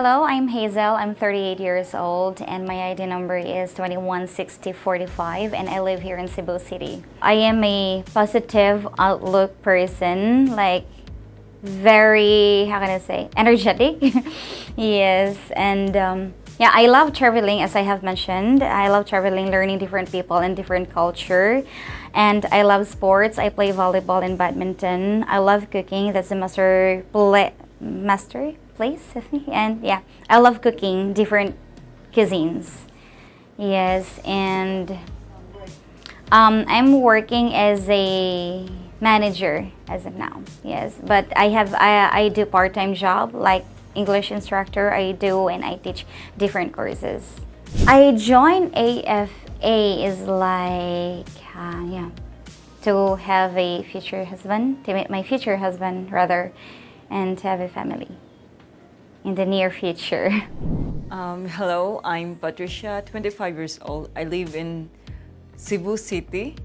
Hello, I'm Hazel. I'm 38 years old and my ID number is 216045 and I live here in Cebu City. I am a positive outlook person, like very, how can I say, energetic. Yes, and yeah, I love traveling as I have mentioned. I love traveling, learning different people and different culture. And I love sports. I play volleyball and badminton. I love cooking. That's a master place, I think. And yeah, I love cooking different cuisines. Yes, and I'm working as a manager as of now. Yes, but I do part-time job like English instructor. I do and I teach different courses. I joined AFA is like yeah, to have a future husband, to meet my future husband rather, and to have a family in the near future. Hello, I'm Patricia, 25 years old. I live in Cebu City.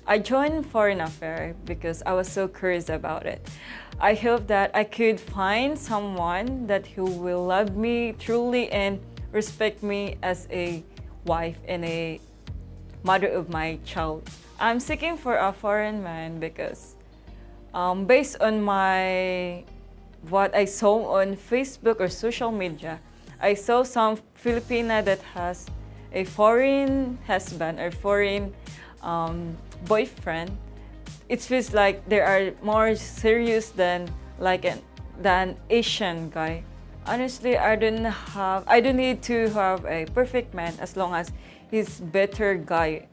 I joined Foreign Affair because I was so curious about it. I hope that I could find someone that who will love me truly and respect me as a wife and a mother of my child. I'm seeking for a foreign man because based on what I saw on Facebook or social media, I saw some Filipina that has a foreign husband or foreign boyfriend. It feels like they are more serious than than Asian guy. Honestly, I don't need to have a perfect man as long as he's better guy.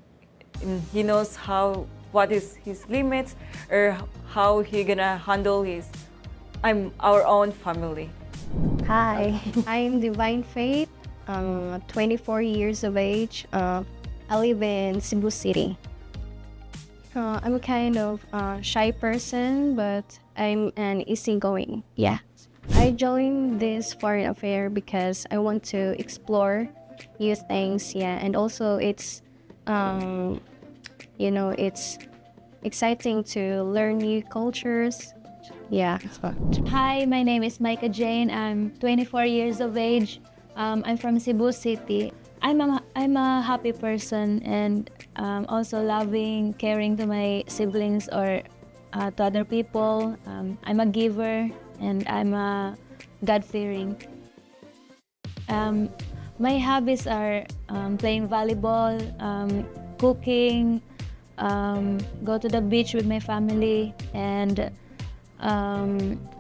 And he knows what is his limits or how he gonna handle our own family. Hi, I'm Divine Faith. I'm 24 years of age. I live in Cebu City. I'm a kind of shy person, but I'm an easygoing. Yeah. I joined this foreign affair because I want to explore new things. Yeah, and also it's it's exciting to learn new cultures. Yeah. Hi, my name is Micah Jane. I'm 24 years of age. I'm from Cebu City. I'm a happy person and also loving, caring to my siblings or to other people. I'm a giver and I'm a God-fearing. My hobbies are playing volleyball, cooking, go to the beach with my family, and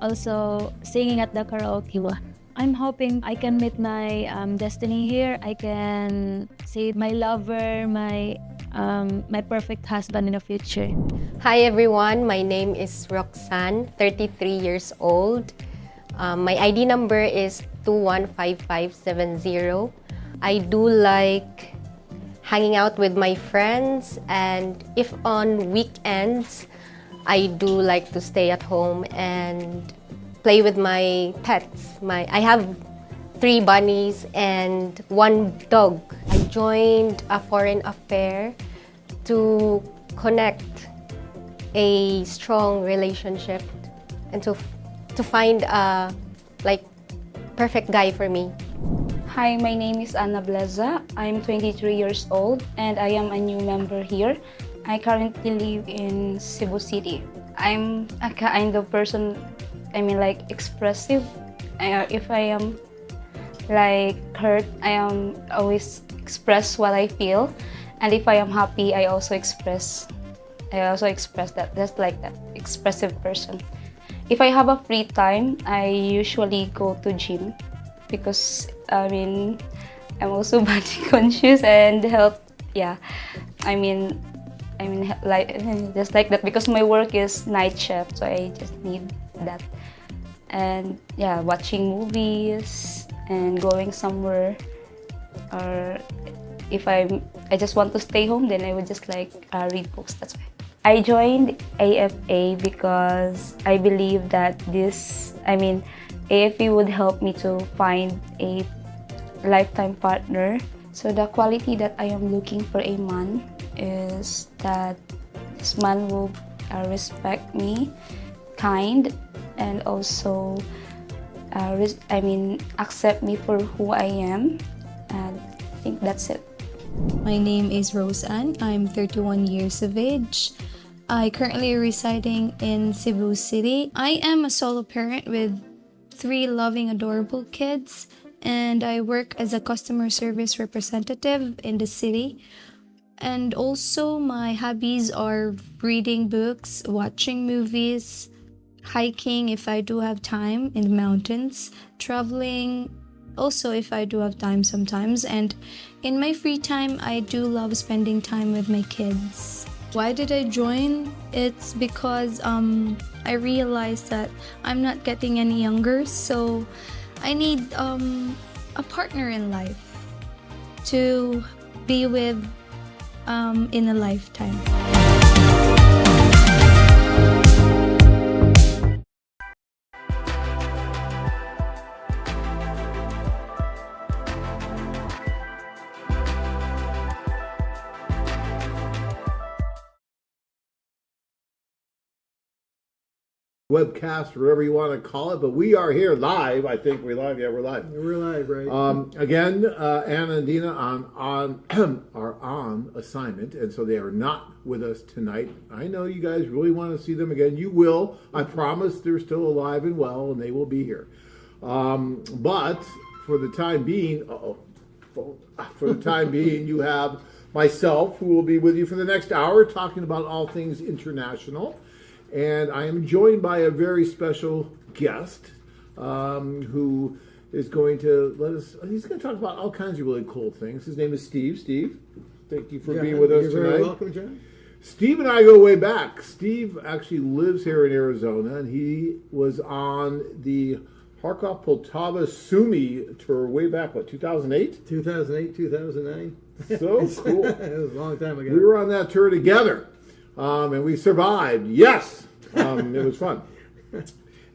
also singing at the karaoke. I'm hoping I can meet my destiny here. I can see my lover, my perfect husband in the future. Hi everyone, my name is Roxanne, 33 years old. My ID number is 215570. I do like hanging out with my friends, and if on weekends, I do like to stay at home and play with my pets. I have 3 bunnies and 1 dog. I joined a foreign affair to connect a strong relationship and to find a perfect guy for me. Hi, my name is Anna Bleza. I'm 23 years old and I am a new member here. I currently live in Cebu City. I'm a kind of person, expressive. If I am hurt, I am always express what I feel. And if I am happy, I also express that, just like that, expressive person. If I have a free time, I usually go to gym because I'm also body conscious and health. Yeah, just like that because my work is night shift, so I just need that. And yeah, watching movies and going somewhere, or if I just want to stay home, then I would just read books. That's why I joined AFA because I believe that AFA would help me to find a lifetime partner. So the quality that I am looking for a man is that this man will respect me, kind, and also accept me for who I am. And I think that's it. My name is Rose Ann. I'm 31 years of age. I currently residing in Cebu City. I am a solo parent with 3 loving, adorable kids, and I work as a customer service representative in the city. And also my hobbies are reading books, watching movies, hiking if I do have time in the mountains, traveling also if I do have time sometimes, and in my free time I do love spending time with my kids. Why did I join? It's because I realized that I'm not getting any younger, so I need a partner in life to be with in a lifetime. Webcast, or whatever you want to call it, but we are here live. I think we're live. Yeah, we're live. We're live, right? Again, Anna and Dina are on assignment, and so they are not with us tonight. I know you guys really want to see them again. You will. I promise they're still alive and well, and they will be here. But for the time being, you have myself, who will be with you for the next hour, talking about all things international. And I am joined by a very special guest who is going to he's going to talk about all kinds of really cool things. His name is Steve. Steve, thank you for being with us tonight. You're very welcome, John. Steve and I go way back. Steve actually lives here in Arizona, and he was on the Kharkov Poltava Sumy tour way back, 2008? 2008, 2009. So cool. It was a long time ago. We were on that tour together. And we survived. Yes, it was fun.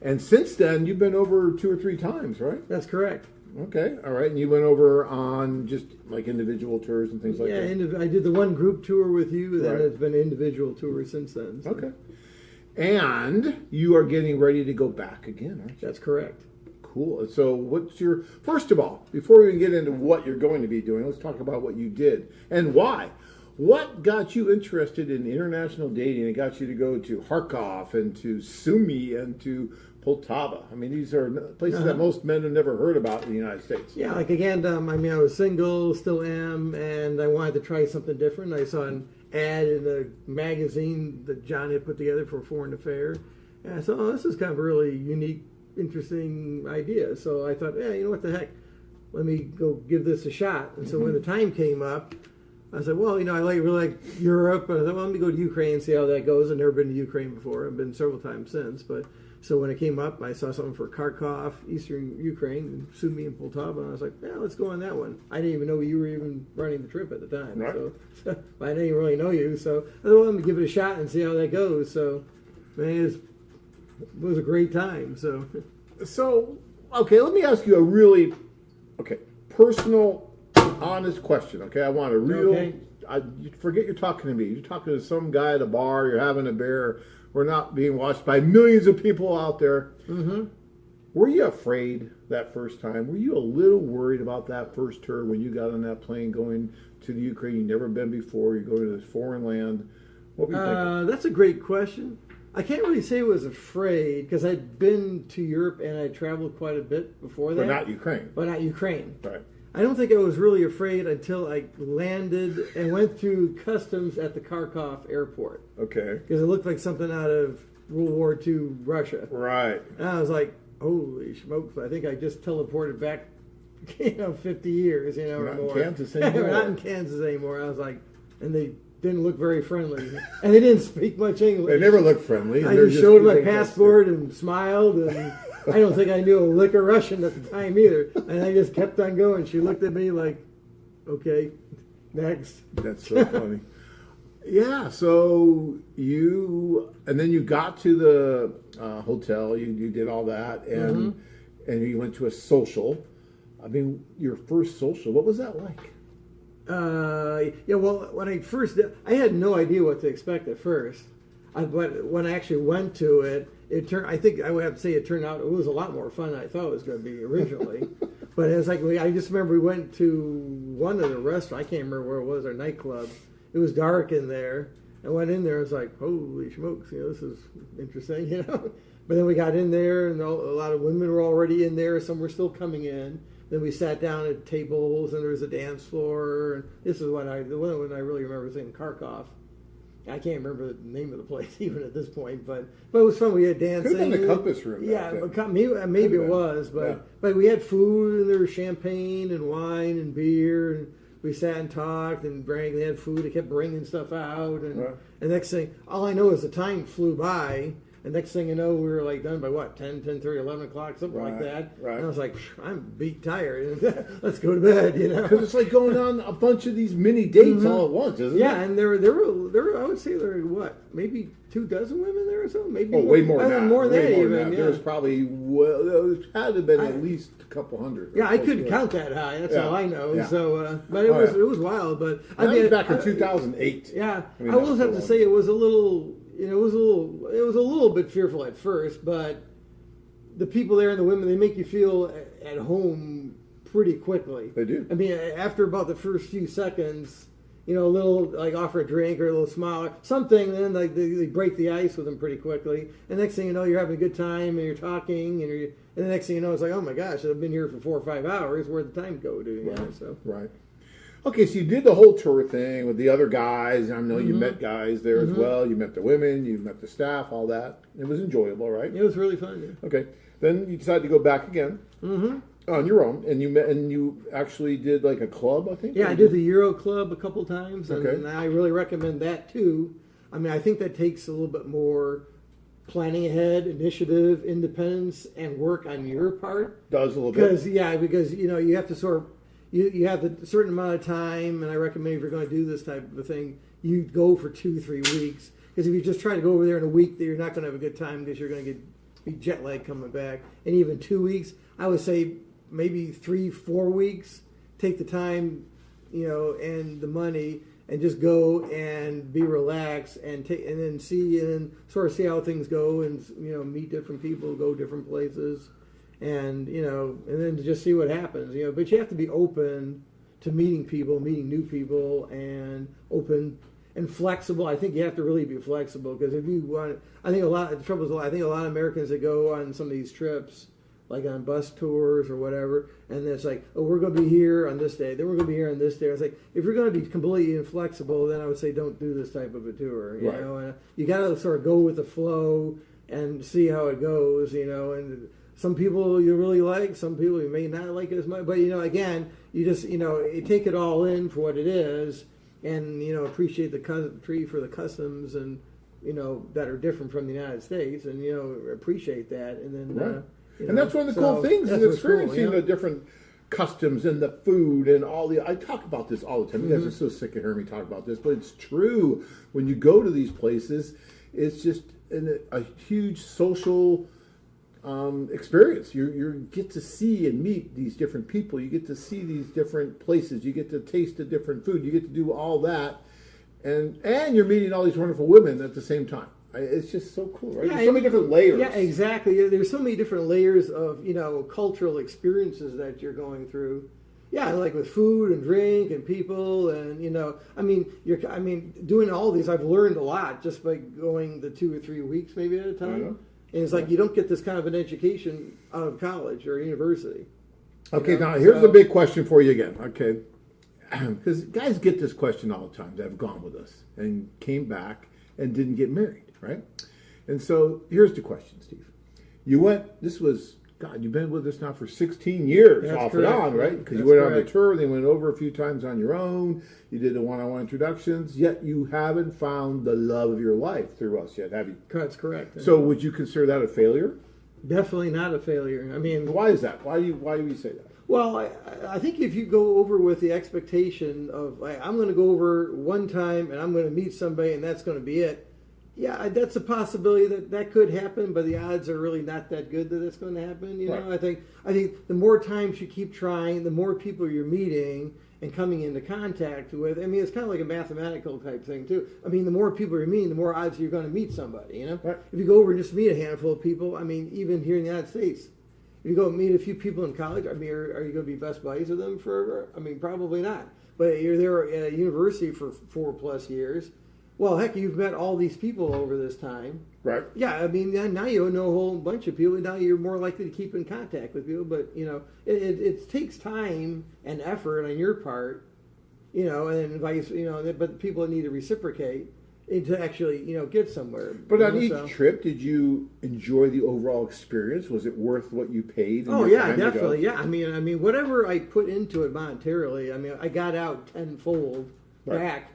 And since then, you've been over 2 or 3 times, right? That's correct. Okay, all right. And you went over on just like individual tours and things like that. Yeah, I did the one group tour with you, and then Right. it's been an individual tour since then. So. Okay. And you are getting ready to go back again, aren't you? That's correct. Cool. So what's first of all, before we even get into what you're going to be doing, let's talk about what you did and why. What got you interested in international dating and got you to go to Kharkov and to Sumy and to Poltava? I mean, these are places that most men have never heard about in the United States. Yeah, like again, I was single, still am, and I wanted to try something different. I saw an ad in a magazine that John had put together for Foreign Affair, and I thought, oh, this is kind of a really unique, interesting idea. So I thought, yeah, you know what the heck, let me go give this a shot. And so when the time came up, I said, well, I really like Europe, and I thought, well, let me go to Ukraine and see how that goes. I've never been to Ukraine before. I've been several times since, but so when it came up, I saw something for Kharkov, Eastern Ukraine, and Sumy and Poltava, and I was like, yeah, let's go on that one. I didn't even know you were even running the trip at the time, Right. so I didn't even really know you. So I thought, well, let me give it a shot and see how that goes. So, man, it was a great time. So, okay, let me ask you a really personal, honest question. Okay, I want a real. Okay. You forget you're talking to me. You're talking to some guy at a bar. You're having a beer. We're not being watched by millions of people out there. mm-hmm. Were you afraid that first time? Were you a little worried about that first tour when you got on that plane going to the Ukraine? You've never been before. You're going to this foreign land. What were you thinking? That's a great question. I can't really say I was afraid because I'd been to Europe and I traveled quite a bit before that. But not Ukraine. But not Ukraine. Right. I don't think I was really afraid until I landed and went through customs at the Kharkov airport Okay. because it looked like something out of World War II Russia. Right. And I was like, holy smokes, I think I just teleported back 50 years, We're or not in more. Kansas anymore. We're not in Kansas anymore. I was like, and they didn't look very friendly. And they didn't speak much English. They never look friendly. I They're just showed my they- passport and smiled, and I don't think I knew a lick of Russian at the time either. And I just kept on going. She looked at me like, okay, next. That's so funny. Yeah, so and then you got to the hotel, you did all that, and you went to a social. I mean, your first social, what was that like? Well, when I first did, I had no idea what to expect at first. But when I actually went to it, I think I would have to say it turned out it was a lot more fun than I thought it was going to be originally. But it was like I just remember we went to one of the restaurants. I can't remember where it was, our nightclub. It was dark in there. I went in there. I was like, holy smokes, this is interesting, But then we got in there, and a lot of women were already in there. Some were still coming in. Then we sat down at tables, and there was a dance floor. And this is the one I really remember seeing Kharkov. I can't remember the name of the place even at this point, but it was fun. We had dancing. Could have been the Compass Room. Yeah, maybe it was, but we had food, and there was champagne and wine and beer, and we sat and talked and drank. They had food. They kept bringing stuff out, and next thing, all I know is the time flew by. And next thing you know, we were like done by 10:30, 11 o'clock, something like that. Right. And I was like, I'm beat tired. Let's go to bed, Because it's like going on a bunch of these mini dates all at once, isn't it? Yeah, and there were, I would say there were, maybe 24 women there or so? Maybe way more than that. More than that even. Yeah. There was probably, there had to have been at least a couple hundred. Yeah, I couldn't count that high. That's all I know. Yeah. So, but it was wild. But I mean, back in 2008. Yeah, I will have to say it was a little. It was a little bit fearful at first, but the people there and the women, they make you feel at home pretty quickly. They do. I mean, after about the first few seconds, a little like offer a drink or a little smile or something, then like they break the ice with them pretty quickly. And next thing you know, you're having a good time and you're talking, and the next thing you know, it's like, oh my gosh, I've been here for 4 or 5 hours. Where'd the time go to? Right. Okay, so you did the whole tour thing with the other guys. I know you met guys there as well. You met the women, you met the staff, all that. It was enjoyable, right? It was really fun. Yeah. Okay, then you decided to go back again on your own, and you actually did like a club, I think. Yeah, I did the Euro Club a couple times, and I really recommend that too. I mean, I think that takes a little bit more planning ahead, initiative, independence, and work on your part. Does a little bit. Because you have to sort of. You have a certain amount of time, and I recommend if you're going to do this type of a thing, you go for 2-3 weeks. Because if you just try to go over there in a week, you're not going to have a good time because you're going to be jet lag coming back. And even 2 weeks, I would say maybe 3-4 weeks. Take the time, and the money, and just go and be relaxed and then see how things go, and meet different people, go different places. And and then to just see what happens, But you have to be open to meeting new people, and open and flexible. I think you have to really be flexible, because if you want, I think a lot of Americans that go on some of these trips, like on bus tours or whatever, and it's like, oh, we're going to be here on this day, then we're going to be here on this day. It's like, if you're going to be completely inflexible, then I would say don't do this type of a tour. You know, and you got to sort of go with the flow and see how it goes. And some people you really like, some people you may not like as much. But again, you just you take it all in for what it is, and appreciate the country for the customs and that are different from the United States, and appreciate that, and then and that's one of the cool things is experiencing the different customs and the food and all the. I talk about this all the time. You guys are so sick of hearing me talk about this, but it's true. When you go to these places, it's just a huge social experience. You get to see and meet these different people. You get to see these different places. You get to taste the different food. You get to do all that, and you're meeting all these wonderful women at the same time. It's just so cool, right? There's so many different layers. Yeah, exactly. There's so many different layers of cultural experiences that you're going through. Yeah, like with food and drink and people, and doing all these, I've learned a lot just by going the 2 or 3 weeks maybe at a time. And it's like you don't get this kind of an education out of college or university. Okay, now here's the big question for you again. Okay, because guys get this question all the time that have gone with us and came back and didn't get married, right? And so here's the question, Steve. You've been with us now for 16 years off and on, right? Because you went on the tour, then went over a few times on your own. You did the one-on-one introductions, yet you haven't found the love of your life through us yet, have you? That's correct. So would you consider that a failure? Definitely not a failure. I mean, why is that? Why do you say that? Well, I think if you go over with the expectation of, I'm going to go over one time and I'm going to meet somebody and that's going to be it. Yeah, that's a possibility that could happen, but the odds are really not that good that it's going to happen. I think the more times you keep trying, the more people you're meeting, and coming into contact with. I mean, it's kind of like a mathematical type thing too. I mean, the more people you're meeting, the more odds you're going to meet somebody. You know, Right. if you go over and just meet a handful of people, I mean, even here in the United States, if you go meet a few people in college, I mean, are you going to be best buddies with them forever? I mean, probably not. But you're there at a university for 4+ years. Well, heck, you've met all these people over this time. Right. Yeah, I mean, now you know a whole bunch of people. Now you're more likely to keep in contact with people. But, you know, it takes time and effort on your part, you know, and vice, you know, but people need to reciprocate to actually, you know, get somewhere. But you on know, each so. trip, did you enjoy the overall experience? Was it worth what you paid? and Oh your yeah, time to go? definitely. Yeah, I mean, whatever I put into it monetarily, I mean, I got out tenfold Right. back.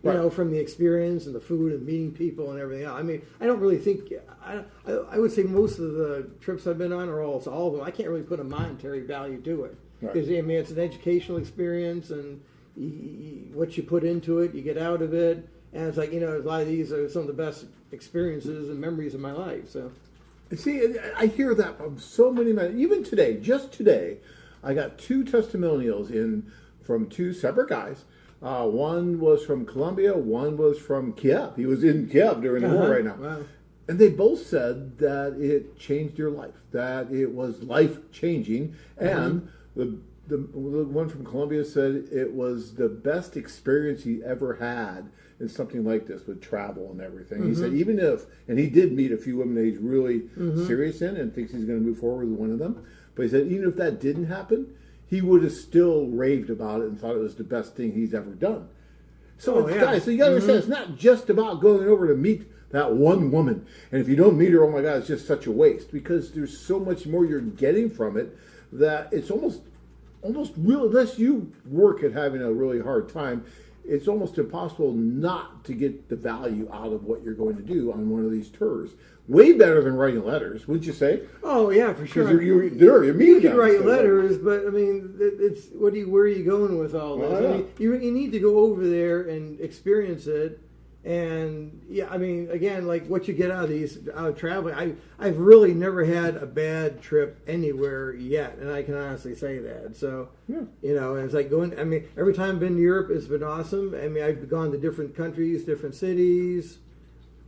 You Right. know, from the experience and the food and meeting people and everything else. I mean, I don't really think I would say most of the trips I've been on, or all of them, I can't really put a monetary value to it Right. because I mean, it's an educational experience, and what you put into it, you get out of it, and it's like, you know, a lot of these are some of the best experiences and memories of my life. So. See, I hear that from so many men. Even today, just today, I got 2 testimonials in from 2 separate guys. One was from Colombia, one was from Kyiv. He was in Kyiv during the war right now. Wow. And they both said that it changed their life, that it was life-changing. And the one from Colombia said it was the best experience he ever had in something like this with travel and everything. He said even if, and he did meet a few women that he's really serious in and thinks he's going to move forward with one of them, but he said even if that didn't happen, he would have still raved about it and thought it was the best thing he's ever done. So, guys, so you got to understand, it's not just about going over to meet that one woman. And if you don't meet her, oh my God, it's just such a waste, because there's so much more you're getting from it that it's almost real, unless you work at having a really hard time, it's almost impossible not to get the value out of what you're going to do on one of these tours. Way better than writing letters, wouldn't you say? Oh yeah, for sure. Because you're You can write letters, but I mean, it's where are you going with all this? Oh, I mean, you need to go over there and experience it. And yeah, I mean, again, like what you get out of traveling, I've really never had a bad trip anywhere yet, and I can honestly say that. So, you know, and it's like going. I mean, every time I've been to Europe, it's been awesome. I mean, I've gone to different countries, different cities.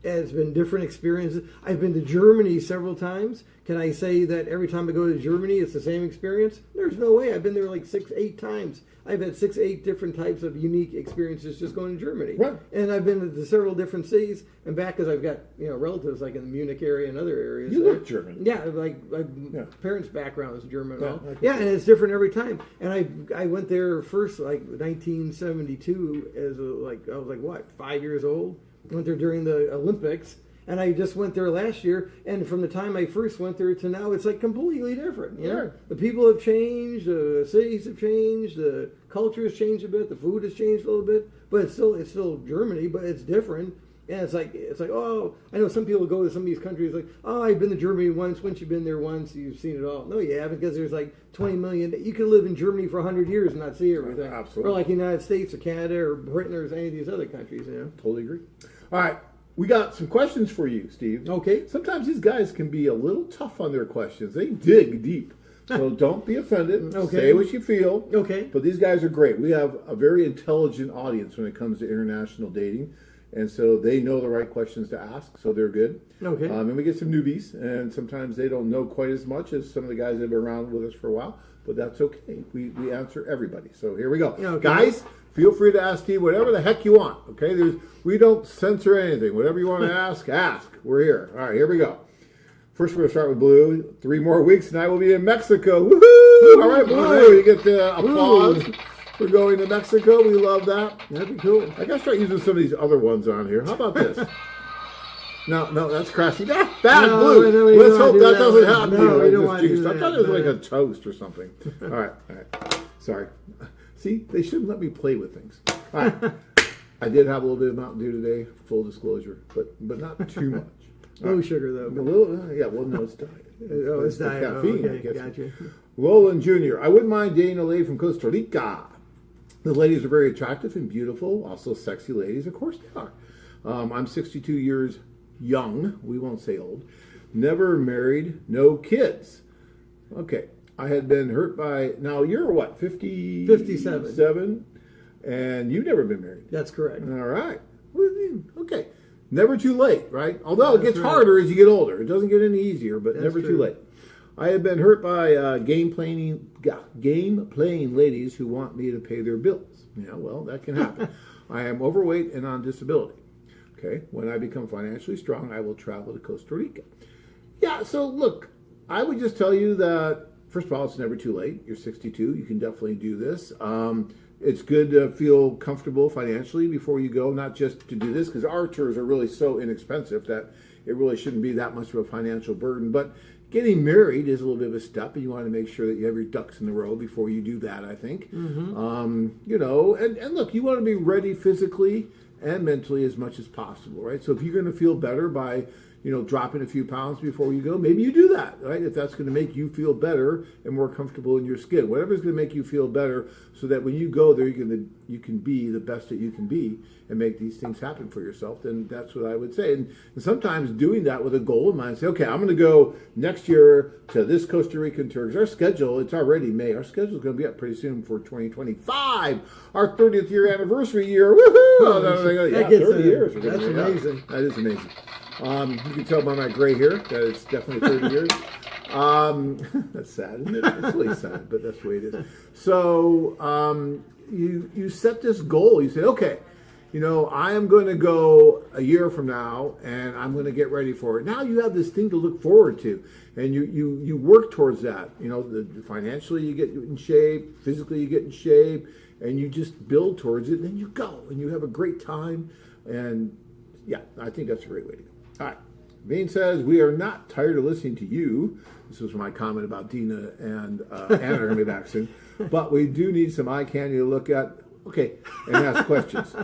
It's been different experiences. I've been to Germany several times. Can I say that every time I go to Germany, it's the same experience? There's no way. I've been there like 6-8 times. I've had 6-8 different types of unique experiences just going to Germany. Right. And I've been to several different cities and back, because I've got, you know, relatives like in the Munich area and other areas. You look German. Yeah, like parents' background is German. Yeah, And it's different every time. And I went there first like 1972 as I was like what, 5 years old. Went there during the Olympics, and I just went there last year. And from the time I first went there to now, it's like completely different. You know, the people have changed, the cities have changed, the culture has changed a bit, the food has changed a little bit, but it's still Germany, but it's different. And it's like oh, I know some people go to some of these countries like, oh, I've been to Germany once. Once you've been there once, you've seen it all. No, you haven't, because there's like 20 million. You could live in Germany for 100 years and not see everything. Absolutely. Or like the United States or Canada or Britain or any of these other countries. You know. Totally agree. All right, we got some questions for you, Steve. Okay. Sometimes these guys can be a little tough on their questions. They dig deep. So don't be offended. Okay. Say what you feel. Okay. But these guys are great. We have a very intelligent audience when it comes to international dating. And so they know the right questions to ask, so they're good. Okay. And we get some newbies, and sometimes they don't know quite as much as some of the guys that have been around with us for a while, but that's okay. We answer everybody. So here we go. Okay. Guys, feel free to ask Steve whatever the heck you want, okay? We don't censor anything. Whatever you want to ask. We're here. All right, here we go. First, we're going to start with Blue. 3 more weeks, and I will be in Mexico. Woohoo! All right, Blue, you get the applause. We're going to Mexico. We love that. That'd be cool. I gotta start using some of these other ones on here. How about this? No, that's crashing. Bad Blue. No, we Let's don't hope do that that. doesn't happen. No, we don't I want to do I that. thought it was No. like a toast or something. All right. Sorry. See, they shouldn't let me play with things. All right. I did have a little bit of Mountain Dew today, full disclosure, but not too much. No sugar though. A little, yeah. Well, no, it's diet. Oh, it's the diet. Oh, caffeine. okay, Gets gotcha. me. Roland Jr. I wouldn't mind dating a lady from Costa Rica. The ladies are very attractive and beautiful, also sexy ladies. Of course they are. I'm 62 years young. We won't say old. Never married, no kids. Okay. I had been hurt by, now you're what, 57. And you've never been married. That's correct. All right. Okay. Never too late, right? Although it gets right. harder as you get older. It doesn't get any easier, but That's never true. too late. I have been hurt by game playing ladies who want me to pay their bills. Yeah, well, that can happen. I am overweight and on disability. Okay. When I become financially strong, I will travel to Costa Rica. Yeah, so look, I would just tell you that, first of all, it's never too late. You're 62. You can definitely do this. It's good to feel comfortable financially before you go, not just to do this, because our tours are really so inexpensive that it really shouldn't be that much of a financial burden. But getting married is a little bit of a step, and you want to make sure that you have your ducks in the row before you do that, I think. You know, and look, you want to be ready physically and mentally as much as possible, right? So if you're going to feel better by, you know, dropping a few pounds before you go, maybe you do that, right? If that's going to make you feel better and more comfortable in your skin, whatever's going to make you feel better, so that when you go there, you can be the best that you can be and make these things happen for yourself. Then that's what I would say. And sometimes doing that with a goal in mind, say, okay, I'm going to go next year to this Costa Rican tour. Because our schedule, it's already May. Our schedule is going to be up pretty soon for 2025, our 30th year anniversary year. Woohoo! Yeah, 30 years. That's amazing. That is amazing. You can tell by my gray hair that it's definitely 30 years. That's sad, isn't it? It's really sad, but that's the way it is. So you set this goal. You say, okay, you know, I am going to go a year from now, and I'm going to get ready for it. Now you have this thing to look forward to, and you work towards that. You know, financially you get in shape, physically you get in shape, and you just build towards it. And then you go, and you have a great time. And yeah, I think that's a great way to go. All right. Vane says, we are not tired of listening to you. This was my comment about Dina and Anna are going to be back soon. But we do need some eye candy to look at. Okay, and ask questions.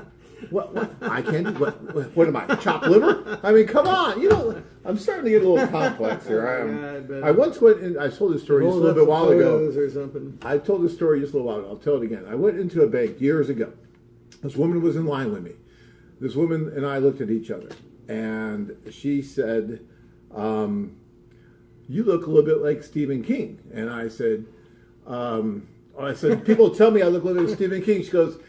What eye candy? What am I? Chopped liver? I mean, come on. You know, I'm starting to get a little complex here. I once went in, I told this story just a little bit while ago. Or something. I told this story just a little while ago. I'll tell it again. I went into a bank years ago. This woman was in line with me. This woman and I looked at each other. And she said, you look a little bit like Stephen King. And I said, people tell me I look a little bit like Stephen King. She goes,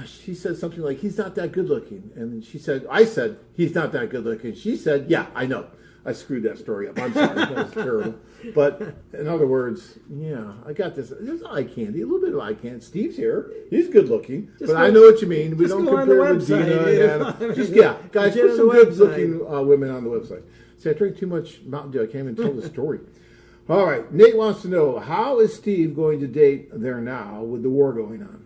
she said something like, he's not that good looking. And I said, he's not that good looking. She said, yeah, I know. I screwed that story up. I'm sorry. That was terrible. But in other words, yeah, I got this. There's eye candy, a little bit of eye candy. Steve's here. He's good looking. But I know what you mean. We don't compare with Dina and Anna. Just, yeah, guys, put some good looking women on the website. See, I drank too much Mountain Dew. I can't even tell the story. All right. Nate wants to know, how is Steve going to date there now with the war going on?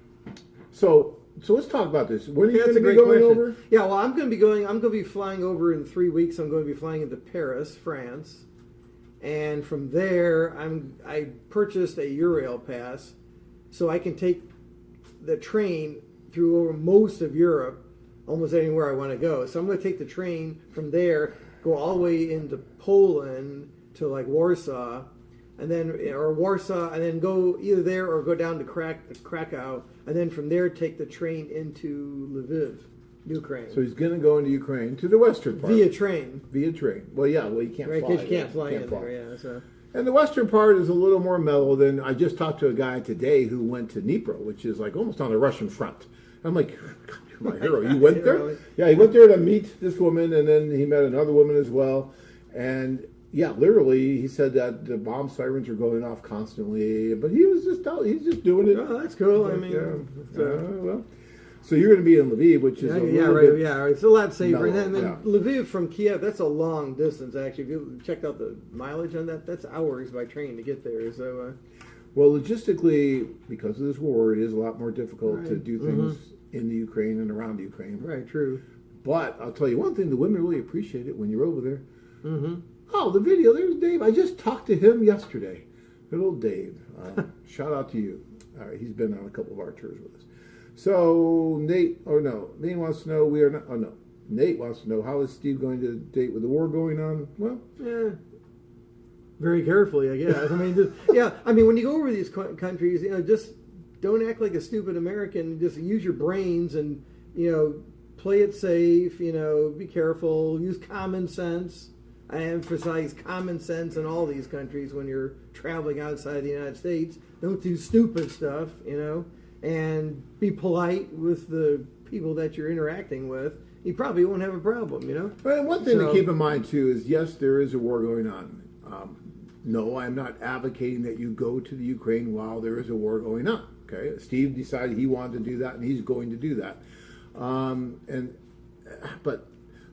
So let's talk about this. When are you going to be going over? Yeah, well, I'm going to be flying over in 3 weeks. I'm going to be flying into Paris, France. And from there, I purchased a Eurail pass so I can take the train through over most of Europe, almost anywhere I want to go. So I'm going to take the train from there, go all the way into Poland to like Warsaw, and then go either there or go down to Krakow, and then from there take the train into Lviv, Ukraine. So he's going to go into Ukraine to the western part via train. Well, yeah, you can't fly. Because you can't fly in there. Yeah. So. And the western part is a little more mellow than. I just talked to a guy today who went to Dnipro, which is like almost on the Russian front. I'm like, God, you're my hero. You went there? Really? Yeah, he went there to meet this woman, and then he met another woman as well. And yeah, literally, he said that the bomb sirens are going off constantly, but he's just doing it. Oh, that's cool. I mean, well. So you're going to be in Lviv, which is it's a lot safer. Mellow, And then Lviv from Kiev, that's a long distance actually. If you checked out the mileage on that, that's hours by train to get there. So, well, logistically, because of this war, it is a lot more difficult to do things in the Ukraine and around Ukraine. Right, true. But I'll tell you one thing: the women really appreciate it when you're over there. Mm-hmm. Oh, the video. There's Dave. I just talked to him yesterday. Good old Dave. Shout out to you. All right, he's been on a couple of our tours with us. So Nate wants to know Nate wants to know, how is Steve going to date with the war going on? Well, very carefully, I guess. I mean, when you go over these countries, just don't act like a stupid American. Just use your brains and play it safe. Be careful. Use common sense. I emphasize common sense in all these countries when you're traveling outside the United States. Don't do stupid stuff. and be polite with the people that you're interacting with, you probably won't have a problem, you know? And one thing to keep in mind, too, is yes, there is a war going on. No, I'm not advocating that you go to the Ukraine while there is a war going on. Okay, Steve decided he wanted to do that, and he's going to do that. But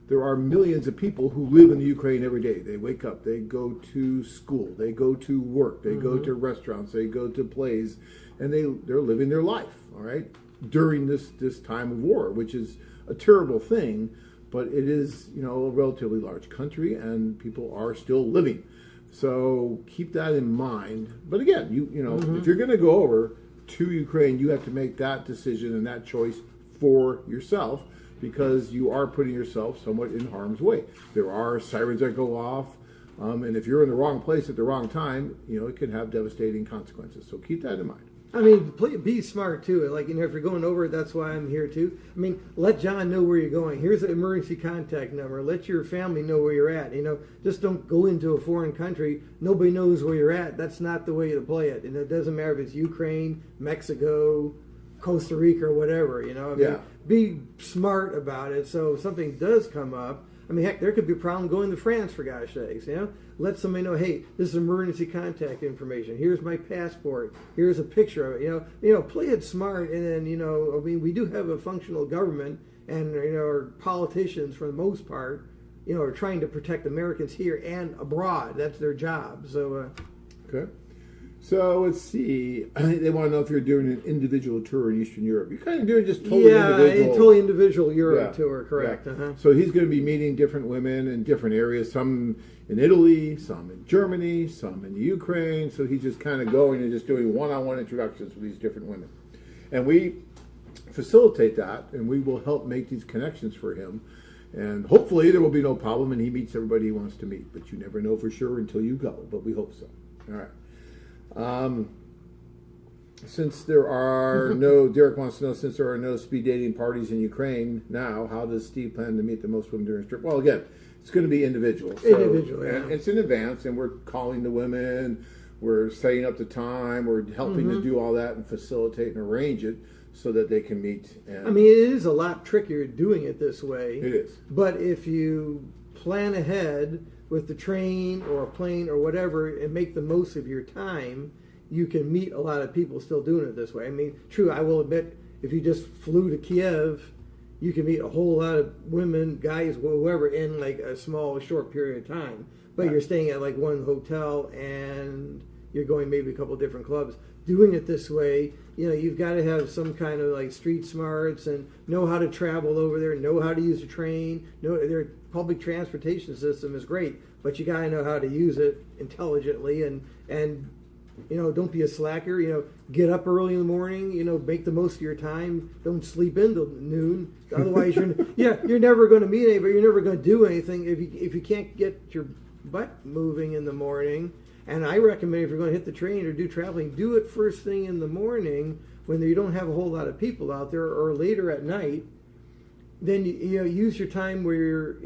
there are millions of people who live in the Ukraine every day. They wake up, they go to school, they go to work, they go to restaurants, they go to plays, and they're living their life. All right, during this time of war, which is a terrible thing, but it is, you know, a relatively large country, and people are still living. So keep that in mind. But again, you know, if you're going to go over to Ukraine, you have to make that decision and that choice for yourself, because you are putting yourself somewhat in harm's way. There are sirens that go off, and if you're in the wrong place at the wrong time, you know, it can have devastating consequences. So keep that in mind. I mean, be smart too. Like, you know, if you're going over, that's why I'm here too. I mean, let John know where you're going. Here's the emergency contact number. Let your family know where you're at. You know, just don't go into a foreign country. Nobody knows where you're at. That's not the way to play it. And it doesn't matter if it's Ukraine, Mexico, Costa Rica, or whatever. You know, I mean, be smart about it. So if something does come up, I mean, heck, there could be a problem going to France, for gosh sakes, you know? Let somebody know, hey, this is emergency contact information. Here's my passport. Here's a picture of it, you know, play it smart. And then, you know, I mean, we do have a functional government, and, you know, our politicians, for the most part, you know, are trying to protect Americans here and abroad. That's their job. So, okay. So let's see. They want to know if you're doing an individual tour in Eastern Europe. You're kind of doing just totally individual. Yeah, totally individual Europe tour, correct. Yeah. So he's going to be meeting different women in different areas, some in Italy, some in Germany, some in Ukraine. So he's just kind of going and just doing one-on-one introductions with these different women. And we facilitate that, and we will help make these connections for him. And hopefully there will be no problem, and he meets everybody he wants to meet. But you never know for sure until you go, but we hope so. All right. Since there are Derek wants to know, since there are no speed dating parties in Ukraine now, how does Steve plan to meet the most women during his trip? Well, again, it's going to be individual. So, and it's in advance, and we're calling the women, we're setting up the time, we're helping to do all that and facilitate and arrange it so that they can meet. And, I mean, it is a lot trickier doing it this way. It is. But if you plan ahead with the train or a plane or whatever and make the most of your time, you can meet a lot of people still doing it this way. I mean, true, I will admit, if you just flew to Kyiv, you can meet a whole lot of women, guys, whoever, in like a small, short period of time. But you're staying at like one hotel and you're going maybe a couple different clubs. Doing it this way, you know, you've got to have some kind of like street smarts and know how to travel over there, know how to use a train. Their public transportation system is great, but you got to know how to use it intelligently and you know, don't be a slacker. You know, get up early in the morning. You know, make the most of your time. Don't sleep until noon. Otherwise, you're never going to meet anybody. You're never going to do anything if you can't get your butt moving in the morning. And I recommend, if you're going to hit the train or do traveling, do it first thing in the morning when you don't have a whole lot of people out there, or later at night. Then you know, use your time where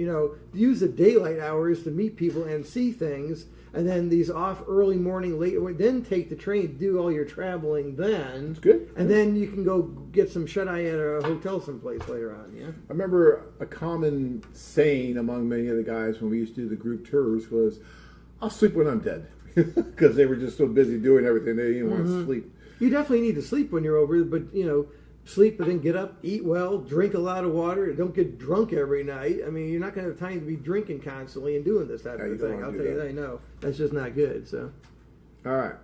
use the daylight hours to meet people and see things, and then these off early morning, late, then take the train, do all your traveling then. That's good. And then you can go get some shut-eye at a hotel someplace later on, yeah? I remember a common saying among many of the guys when we used to do the group tours was, I'll sleep when I'm dead. Because they were just so busy doing everything, they didn't want to sleep. You definitely need to sleep when you're over, but, you know, sleep and then get up, eat well, drink a lot of water, don't get drunk every night. I mean, you're not going to have time to be drinking constantly and doing this type of thing. I'll tell you that. I know. That's just not good, so. All right.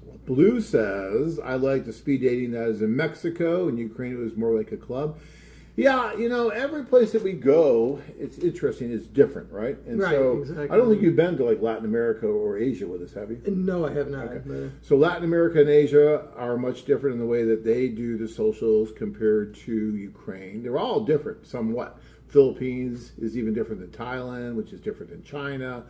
Well, Blue says, I like the speed dating that is in Mexico. In Ukraine, it was more like a club. Yeah, you know, every place that we go, it's interesting, it's different, right? And right, so exactly. I don't think you've been to like Latin America or Asia with us, have you? No, I have not. Okay. So Latin America and Asia are much different in the way that they do the socials compared to Ukraine. They're all different somewhat. Philippines is even different than Thailand, which is different than China.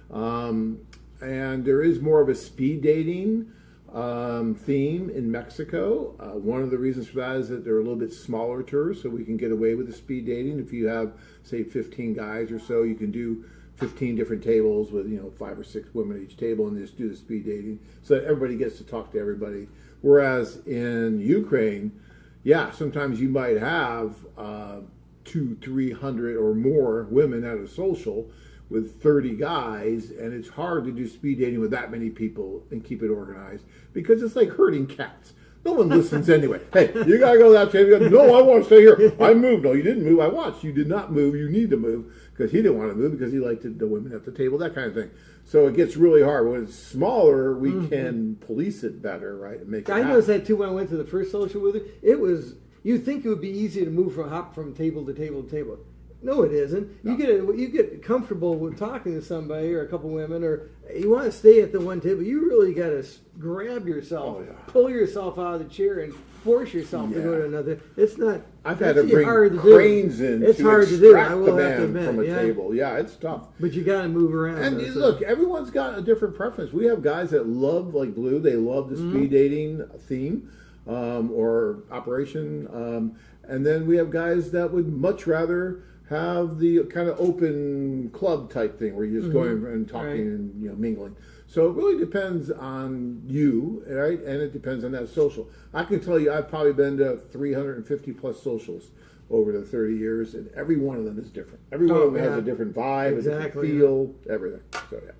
And there is more of a speed dating theme in Mexico. One of the reasons for that is that they're a little bit smaller tours, so we can get away with the speed dating. If you have, say, 15 guys or so, you can do 15 different tables with, 5 or 6 women at each table and just do the speed dating so that everybody gets to talk to everybody. Whereas in Ukraine, yeah, sometimes you might have 200-300 or more women at a social with 30 guys, and it's hard to do speed dating with that many people and keep it organized because it's like herding cats. No one listens anyway. Hey, you gotta go to that table. No, I want to stay here. I moved. No, you didn't move. I watched. You did not move. You need to move because he didn't want to move because he liked the women at the table, that kind of thing. So it gets really hard. When it's smaller, we can police it better, right? And make it happen. noticed that too when I went to the first social with her. It was, you'd think it would be easy to hop from table to table to table. No, it isn't. No. You get comfortable with talking to somebody or a couple women, or you want to stay at the one table. You really got to grab yourself, pull yourself out of the chair, and force yourself to go to another. It's not. I've had to bring cranes in. It's to hard to do. I extract will the have to man admit, from a table. Yeah, it's tough. But you got to move around. And look, everyone's got a different preference. We have guys that love, like Blue, they love the speed dating theme or operation. And then we have guys that would much rather have the kind of open club type thing where you're just going and talking and mingling. So it really depends on you, right? And it depends on that social. I can tell you, I've probably been to 350 plus socials over the 30 years, and every one of them is different. Every one of them has a different vibe, a different feel, everything. So yeah.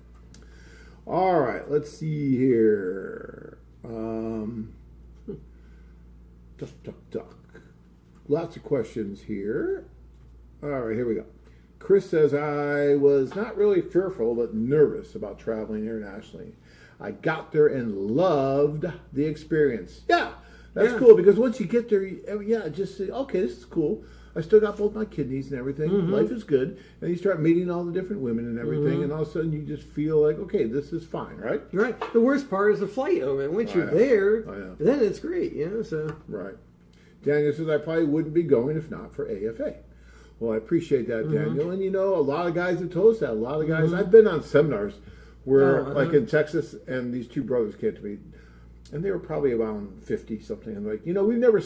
All right, let's see here. Duck. Lots of questions here. All right, here we go. Chris says, I was not really fearful, but nervous about traveling internationally. I got there and loved the experience. Yeah, that's cool, because once you get there, just say, okay, this is cool. I still got both my kidneys and everything. Life is good. And you start meeting all the different women and everything, and all of a sudden you just feel like, okay, this is fine, right? Right. The worst part is the flight over it. Once you're there, then it's great, so. Right. Daniel says, I probably wouldn't be going if not for AFA. Well, I appreciate that, Daniel. And a lot of guys have told us that. A lot of guys, I've been on seminars where, like in Texas, and these two brothers came to me, and they were probably around 50 something. I'm like, we've never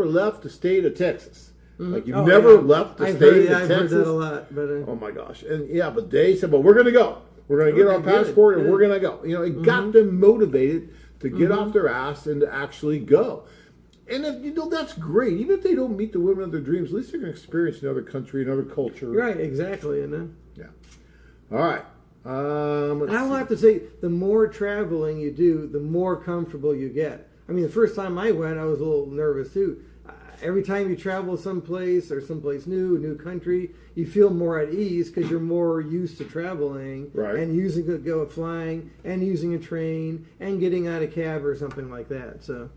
left the state of Texas. Like you've never left the state of Texas. I've heard that a lot. But, oh my gosh. And but they said, well, we're going to go. We're going to get our passport and we're going to go. It got them motivated to get off their ass and to actually go. And that's great. Even if they don't meet the women of their dreams, at least they're going to experience another country, another culture. Right, exactly. Yeah. All right. And I will have to say, the more traveling you do, the more comfortable you get. I mean, the first time I went, I was a little nervous too. Every time you travel someplace or someplace new country, you feel more at ease because you're more used to traveling and flying and using a train and getting out of a cab or something like that. So.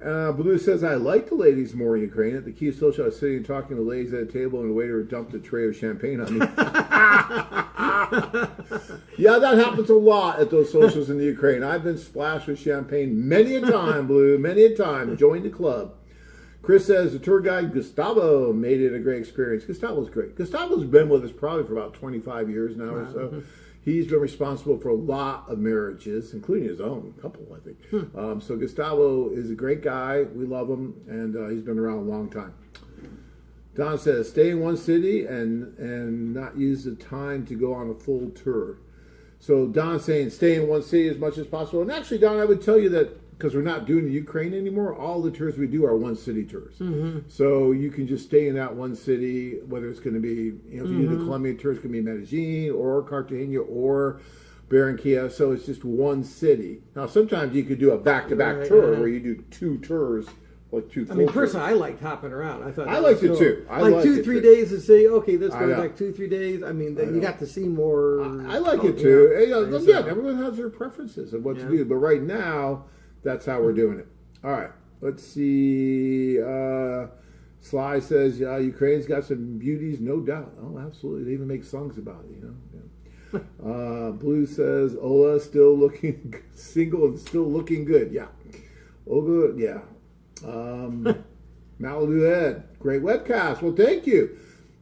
Blue says, I like the ladies more in Ukraine. At the Kyiv social, I was sitting and talking to ladies at a table, and the waiter dumped a tray of champagne on me. Yeah, that happens a lot at those socials in the Ukraine. I've been splashed with champagne many a time, Blue, many a time. Join the club. Chris says, the tour guide Gustavo made it a great experience. Gustavo's great. Gustavo's been with us probably for about 25 years now or so. He's been responsible for a lot of marriages, including his own couple, I think. So Gustavo is a great guy. We love him, and he's been around a long time. Don says, stay in one city and not use the time to go on a full tour. So Don's saying stay in one city as much as possible. And actually, Don, I would tell you that because we're not doing the Ukraine anymore, all the tours we do are one city tours. So you can just stay in that one city, whether it's going to be, if you do the Colombian tour, it's going to be Medellin or Cartagena or Barranquilla. So it's just one city. Now, sometimes you could do a back-to-back tour where you do two tours, like two full tours. Personally, I liked hopping around. I liked it too. I like 2-3 days to say, okay, let's go back 2-3 days. I mean, you got to see more. I like it too. Again, everyone has their preferences of what to do. But right now, that's how we're doing it. All right. Let's see. Sly says, Ukraine's got some beauties, no doubt. Oh, absolutely. They even make songs about it, Blue says, Ola still looking single and still looking good. Yeah. Olga, yeah. Malibu Ed, great webcast. Well, thank you.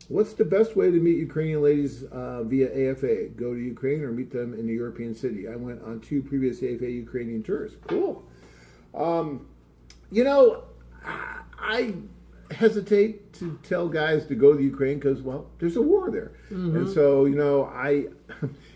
What's the best way to meet Ukrainian ladies via AFA? Go to Ukraine or meet them in a European city? I went on 2 previous AFA Ukrainian tours. Cool. I hesitate to tell guys to go to Ukraine because, well, there's a war there. And so,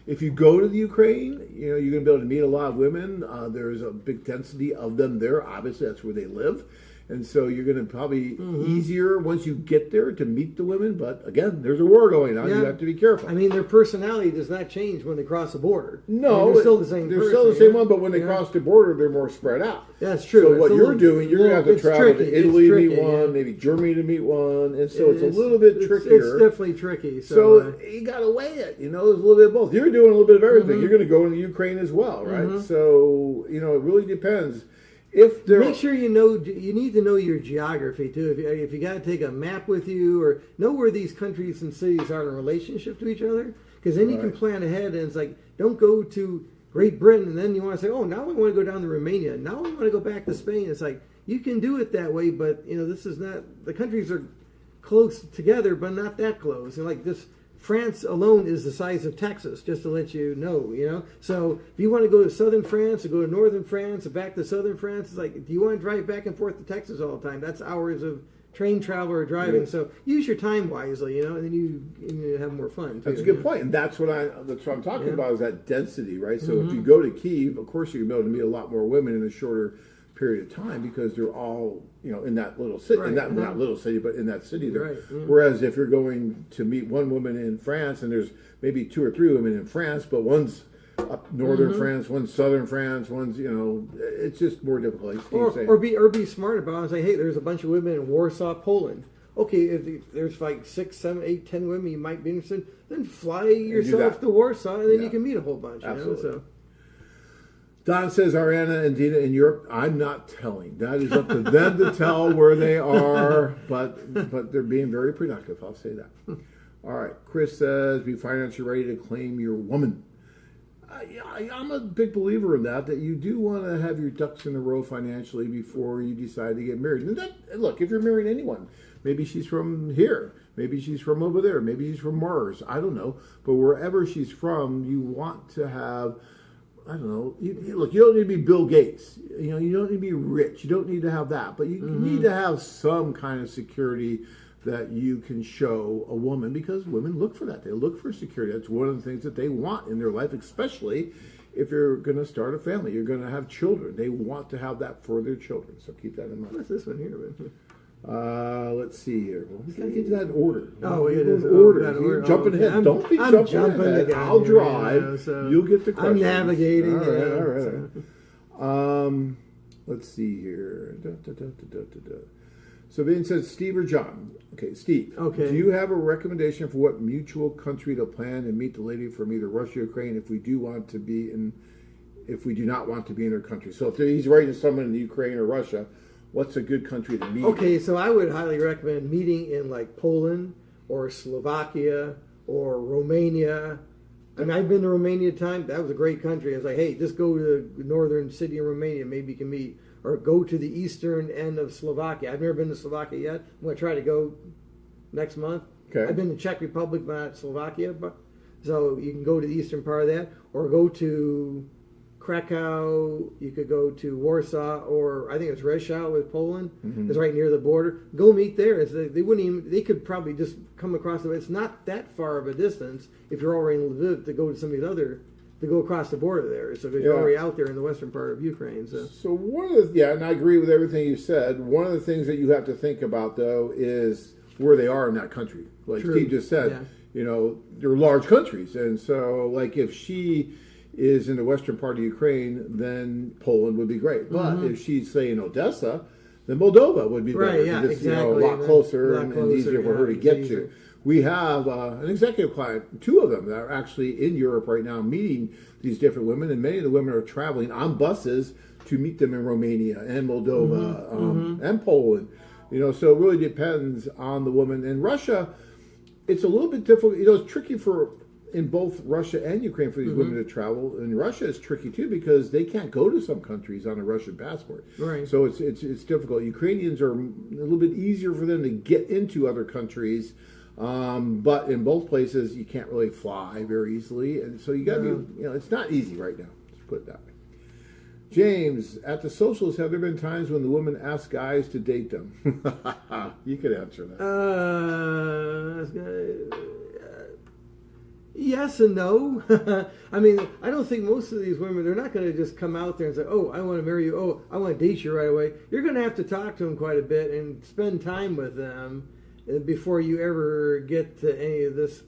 if you go to the Ukraine, you're going to be able to meet a lot of women. There's a big density of them there. Obviously, that's where they live. And so you're going to probably easier once you get there to meet the women. But again, there's a war going on. Yeah. You have to be careful. I mean, their personality does not change when they cross the border. No, they're still the same. They're still the same one, but when they cross the border, they're more spread out. That's true. So It's what a you're little- doing, you're going to have to it's travel tricky. to Italy to meet It's tricky, one, yeah. maybe Germany to meet one, and so it's a little bit trickier. It's definitely tricky. So you got to weigh it. There's a little bit of both. You're doing a little bit of everything. You're going to go into Ukraine as well, right? So it really depends. If there, make sure you need to know your geography too. If you got to take a map with you, or know where these countries and cities are in relationship to each other, because then you can plan ahead. And it's like, don't go to Great Britain and then you want to say, oh, now I want to go down to Romania. Now I want to go back to Spain. It's like, you can do it that way, but this is not. The countries are close together, but not that close. And like this. France alone is the size of Texas, just to let you know. So if you want to go to southern France or go to northern France or back to southern France, it's like, do you want to drive back and forth to Texas all the time? That's hours of train travel or driving. Yes. So use your time wisely, and then you have more fun too. That's a good point, and that's what I'm talking about is that density, right? So if you go to Kyiv, of course you're going to be able to meet a lot more women in a shorter period of time because they're all in that little city, not little city, but in that city there. Right. Whereas if you're going to meet one woman in France and there's maybe 2 or 3 women in France, but one's up northern France, one's southern France, one's it's just more difficult. Like Steve saying. Or be smart about it and say, hey, there's a bunch of women in Warsaw, Poland. Okay, if there's like 6, 7, 8, 10 women you might be interested, then fly yourself to Warsaw, and then you can meet a whole bunch. Absolutely. So. Don says, Ariana and Dina in Europe, I'm not telling. That is up to them to tell where they are, but they're being very productive. I'll say that. All right. Chris says, be financially ready to claim your woman. I'm a big believer in that you do want to have your ducks in a row financially before you decide to get married. And look, if you're marrying anyone, maybe she's from here, maybe she's from over there, maybe she's from Mars, I don't know. But wherever she's from, you want to have... I don't know. Look, you don't need to be Bill Gates. You don't need to be rich. You don't need to have that. But you need to have some kind of security that you can show a woman, because women look for that. They look for security. That's one of the things that they want in their life, especially if you're going to start a family. You're going to have children. They want to have that for their children. So keep that in mind. What's this one here? Let's see here. Well, we got to get to that order. Oh, it is. Order. You're jumping ahead. Don't be jumping ahead. I'll drive. So you'll get the questions. I'm navigating. All right. Let's see here. So Ben says, Steve or John? Okay, Steve. Okay. Do you have a recommendation for what mutual country to plan and meet the lady from either Russia or Ukraine if we do not want to be in their country? So if he's writing to someone in Ukraine or Russia, what's a good country to meet? Okay, so I would highly recommend meeting in like Poland or Slovakia or Romania. I mean, I've been to Romania time. That was a great country. I was like, hey, just go to the northern city in Romania. Maybe you can meet. Or go to the eastern end of Slovakia. I've never been to Slovakia yet. I'm going to try to go next month. Okay. I've been to Czech Republic, but not Slovakia. So you can go to the eastern part of that. Or go to Krakow. You could go to Warsaw, or I think it's Reshaw with Poland. It's right near the border. Go meet there. They could probably just come across it. It's not that far of a distance if you're already in Lviv to go to some of these other, to go across the border there. So you're already out there in the western part of Ukraine. So one of the, and I agree with everything you said. One of the things that you have to think about, though, is where they are in that country. Like Steve just said, they're large countries. And so, like, if she is in the western part of Ukraine, then Poland would be great. But if she's, say, in Odessa, then Moldova would be better. Right, yeah, it's, exactly. a lot closer and easier for her to get to. We have an executive client, 2 of them that are actually in Europe right now meeting these different women, and many of the women are traveling on buses to meet them in Romania and Moldova and Poland. So it really depends on the woman. In Russia, it's a little bit difficult. It's tricky in both Russia and Ukraine for these women to travel. And Russia is tricky too because they can't go to some countries on a Russian passport. Right. So it's difficult. Ukrainians are a little bit easier for them to get into other countries. But in both places, you can't really fly very easily. And so you got to be, it's not easy right now. Let's put it that way. James, at the socials, have there been times when the women ask guys to date them? You could answer that. Yes and no. I mean, I don't think most of these women, they're not going to just come out there and say, oh, I want to marry you. Oh, I want to date you right away. You're going to have to talk to them quite a bit and spend time with them before you ever get to any of this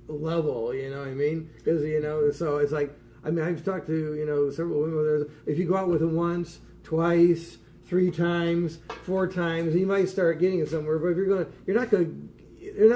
level, you know what I mean? Because, you know, so it's like, I mean, I've talked to, you know, several women. If you go out with them once, twice, 3 times, 4 times, you might start getting somewhere. But if they're not going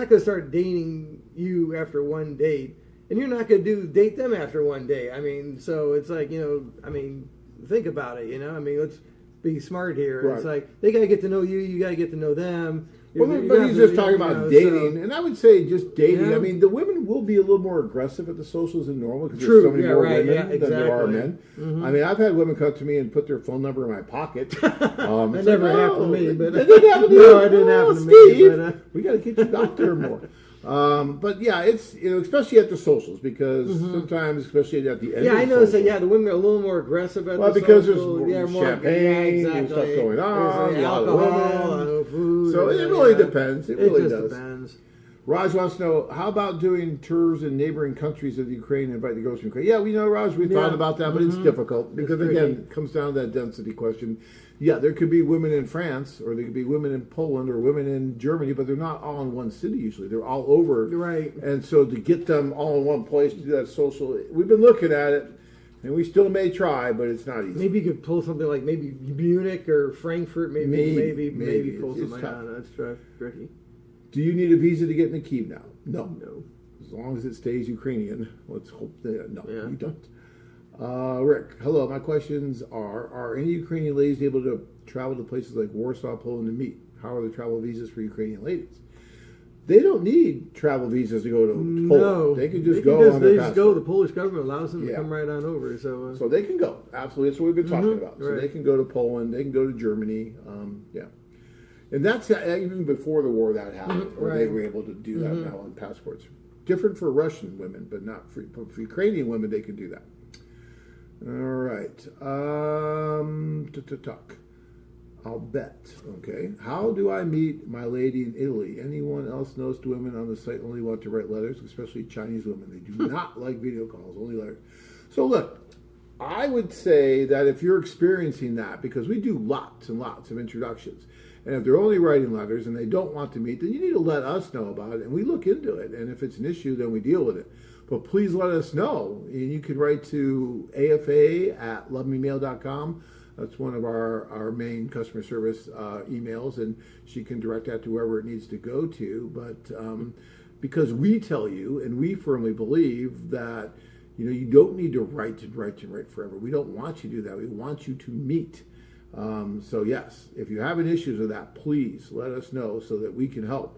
to start dating you after one date, and you're not going to date them after one day. I mean, so it's like, you know, I mean, think about it, you know. I mean, let's be smart here. Right. It's like they got to get to know you, you got to get to know them. Well, but he's just talking about dating, and I would say just dating. Yeah. I mean, the women will be a little more aggressive at the socials than normal because True. there's so many more women than there are exactly. men. Mhm. I mean, I've had women come to me and put their phone number in my pocket. That never happened to me, but That didn't happen to you? no, it didn't happen to me. Steve, But, we got to get you out there more. But yeah, it's, you know, especially at the socials because sometimes, especially at the end. yeah, of I the noticed that. social, Yeah, the women are a little more aggressive at well, the because social. there's more champagne and stuff going on, There's a lot of alcohol, women. a lot of food. So and, it really depends. It really just does. depends. Raj wants to know, how about doing tours in neighboring countries of the Ukraine and invite the girls from Ukraine? Yeah, we know, Raj, we thought about that, but it's difficult because, It's again, tricky. it comes down to that density question. Yeah, there could be women in France, or there could be women in Poland, or women in Germany, but they're not all in one city usually. They're all over. Right. And so to get them all in one place to do that social, we've been looking at it, and we still may try, but it's not easy. Maybe you could pull something like maybe Munich or Frankfurt. Maybe pull It's something tough. out. That's tricky. Do you need a visa to get into Kyiv now? No. No. As long as it stays Ukrainian. Let's hope that, no, Yeah. you don't. Rick, hello. My questions are any Ukrainian ladies able to travel to places like Warsaw, Poland to meet? How are the travel visas for Ukrainian ladies? They don't need travel visas to go to Poland. No, They can just go on They their just go. The passport. Polish government allows them to Yeah. come right on over. So, So they can go. Absolutely. That's what we've been talking about. So right. they can go to Poland. They can go to Germany. Yeah. And that's even before the war that happened, where they right. were able to do that now on passports. Different for Russian women, but not for Ukrainian women, they can do that. All right. Talk. I'll bet. Okay. How do I meet my lady in Italy? Anyone else knows to women on the site only want to write letters, especially Chinese women. They do not like video calls, only letters. So look, I would say that if you're experiencing that, because we do lots and lots of introductions, and if they're only writing letters and they don't want to meet, then you need to let us know about it, and we look into it. And if it's an issue, then we deal with it. But please let us know. And you can write to afa@lovememail.com. That's one of our main customer service emails, and she can direct that to wherever it needs to go to. But because we tell you, and we firmly believe that, you know, you don't need to write forever. We don't want you to do that. We want you to meet. So yes, if you're having issues with that, please let us know so that we can help.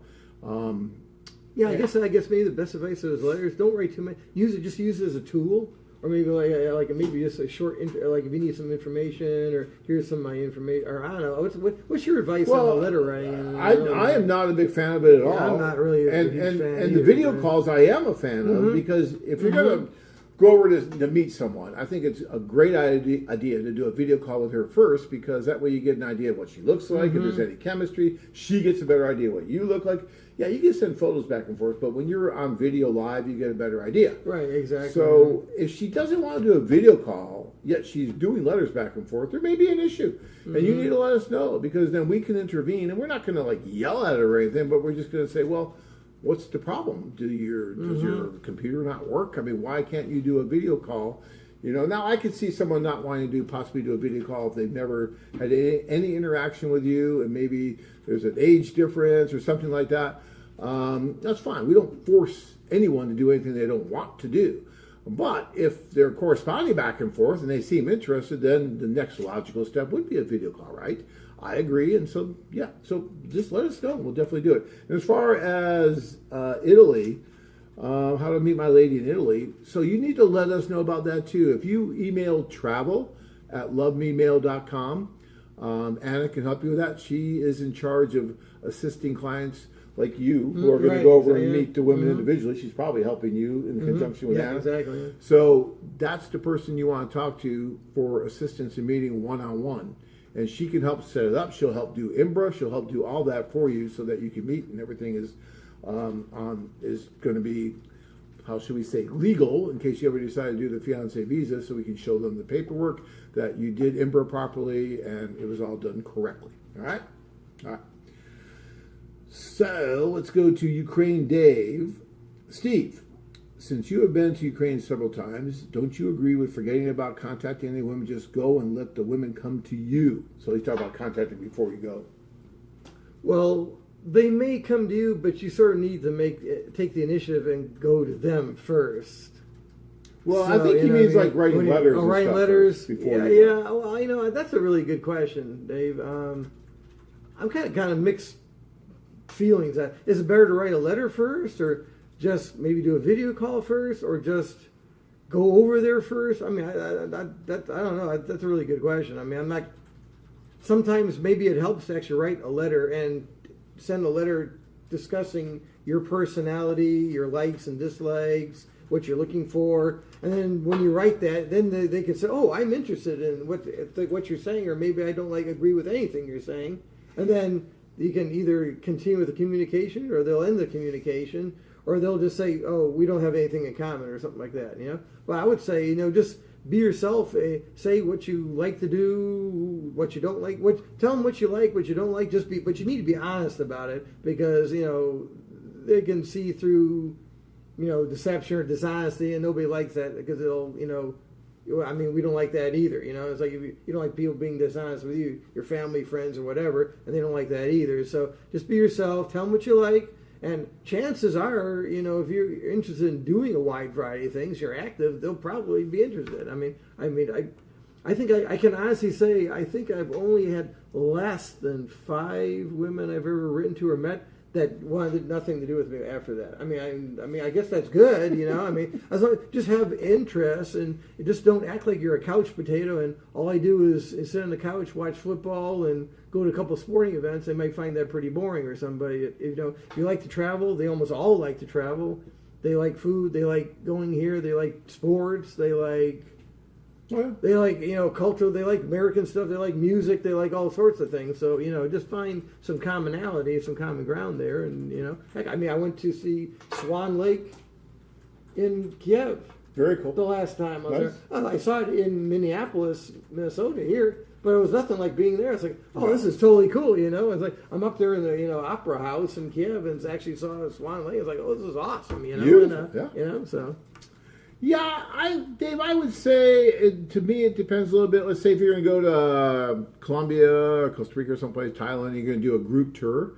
yeah, I guess maybe the best advice is letters. Don't write too many. Just use it as a tool, or maybe like maybe just a short like if you need some information, or here's some of my information, or I don't know. What's your advice on the letter writing? I am not a big fan of it at all. I'm not really a huge fan and the either, video but- calls I am a fan of, because if you're going to go over to meet someone, I think it's a great idea to do a video call with her first, because that way you get an idea of what she looks like, if there's any chemistry, she gets a better idea of what you look like. Yeah, you can send photos back and forth, but when you're on video live, you get a better idea. Right, exactly. So if she doesn't want to do a video call, yet she's doing letters back and forth, there may be an issue. And you need to let us know, because then we can intervene, and we're not going to like yell at her or anything, but we're just going to say, well, what's the problem? Does your computer not work? I mean, why can't you do a video call? You know, now I could see someone not wanting to possibly do a video call if they've never had any interaction with you, and maybe there's an age difference or something like that. That's fine. We don't force anyone to do anything they don't want to do. But if they're corresponding back and forth and they seem interested, then the next logical step would be a video call, right? I agree. And so, yeah, so just let us know. We'll definitely do it. And as far as Italy, how to meet my lady in Italy, so you need to let us know about that too. If you email travel@lovememail.com, Anna can help you with that. She is in charge of assisting clients like you who are going to go over and meet the women individually. She's probably helping you in conjunction with Anna. Exactly. So that's the person you want to talk to for assistance in meeting one-on-one. And she can help set it up. She'll help do IMBRA. She'll help do all that for you so that you can meet and everything is is going to be, how should we say, legal in case you ever decide to do the fiancé visa, so we can show them the paperwork that you did IMBRA properly and it was all done correctly. All right? All right. So let's go to Ukraine Dave. Steve, since you have been to Ukraine several times, don't you agree with forgetting about contacting any women? Just go and let the women come to you. So he's talking about contacting before you go. Well, they may come to you, but you sort of need to take the initiative and go to them first. Well, so, I think he means like writing letters. Writing letters before. Yeah. Well, that's a really good question, Dave. I'm kind of mixed feelings. Is it better to write a letter first, or just maybe do a video call first, or just go over there first? I mean, I don't know. That's a really good question. I mean, I'm not. Sometimes maybe it helps to actually write a letter and send a letter discussing your personality, your likes and dislikes, what you're looking for, and then when you write that, then they can say, "Oh, I'm interested in what you're saying," or maybe I don't agree with anything you're saying, and then you can either continue with the communication, or they'll end the communication, or they'll just say, "Oh, we don't have anything in common," or something like that. But I would say, just be yourself. Say what you like to do, what you don't like. Tell them what you like, what you don't like. But you need to be honest about it, because they can see through deception or dishonesty, and nobody likes that, because it'll I mean, we don't like that either. It's like if you don't like people being dishonest with you, your family, friends, or whatever, and they don't like that either. So just be yourself. Tell them what you like. And chances are, if you're interested in doing a wide variety of things, you're active, they'll probably be interested. I think I can honestly say, I think I've only had less than 5 women I've ever written to or met that wanted nothing to do with me after that. I mean, I guess that's good, I mean, as long just have interest, and just don't act like you're a couch potato and all I do is sit on the couch, watch football, and go to a couple of sporting events. They might find that pretty boring or somebody. If you like to travel, they almost all like to travel. They like food. They like going here. They like sports. They like culture. They like American stuff. They like music. They like all sorts of things. So just find some commonality, some common ground there. And heck, I went to see Swan Lake in Kyiv. Very cool. The last time I was Nice. there, I saw it in Minneapolis, Minnesota here, but it was nothing like being there. It's like, this is totally cool. It's like I'm up there in the opera house in Kyiv and actually saw Swan Lake. It's like, this is awesome. Beautiful. So. Yeah, Dave, I would say, to me, it depends a little bit. Let's say if you're going to go to Colombia or Costa Rica or someplace, Thailand, you're going to do a group tour,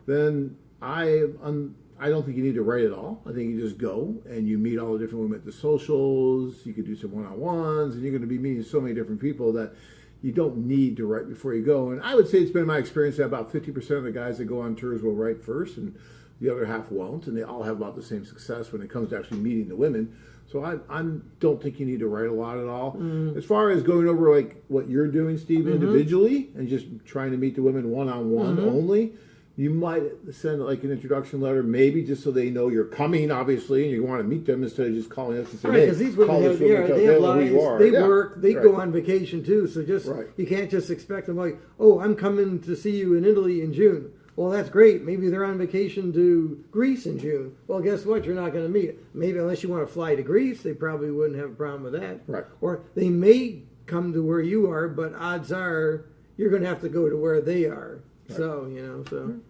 then I don't think you need to write it all. I think you just go and you meet all the different women at the socials. You could do some one-on-ones, and you're going to be meeting so many different people that you don't need to write before you go. And I would say it's been my experience that about 50% of the guys that go on tours will write first, and the other half won't, and they all have about the same success when it comes to actually meeting the women. So I don't think you need to write a lot at all. As far as going over like what you're doing, Steve, individually, and just trying to meet the women one-on-one only, you might send like an introduction letter, maybe just so they know you're coming, obviously, and you want to meet them instead of just calling us and saying, because these women they have lives, they work, they go on vacation too. So you can't just expect them like, I'm coming to see you in Italy in June. Well, that's great. Maybe they're on vacation to Greece in June. Well, guess what? You're not going to meet. Maybe unless you want to fly to Greece, they probably wouldn't have a problem with that. Right. Or they may come to where you are, but odds are you're going to have to go to where they are. Right. So.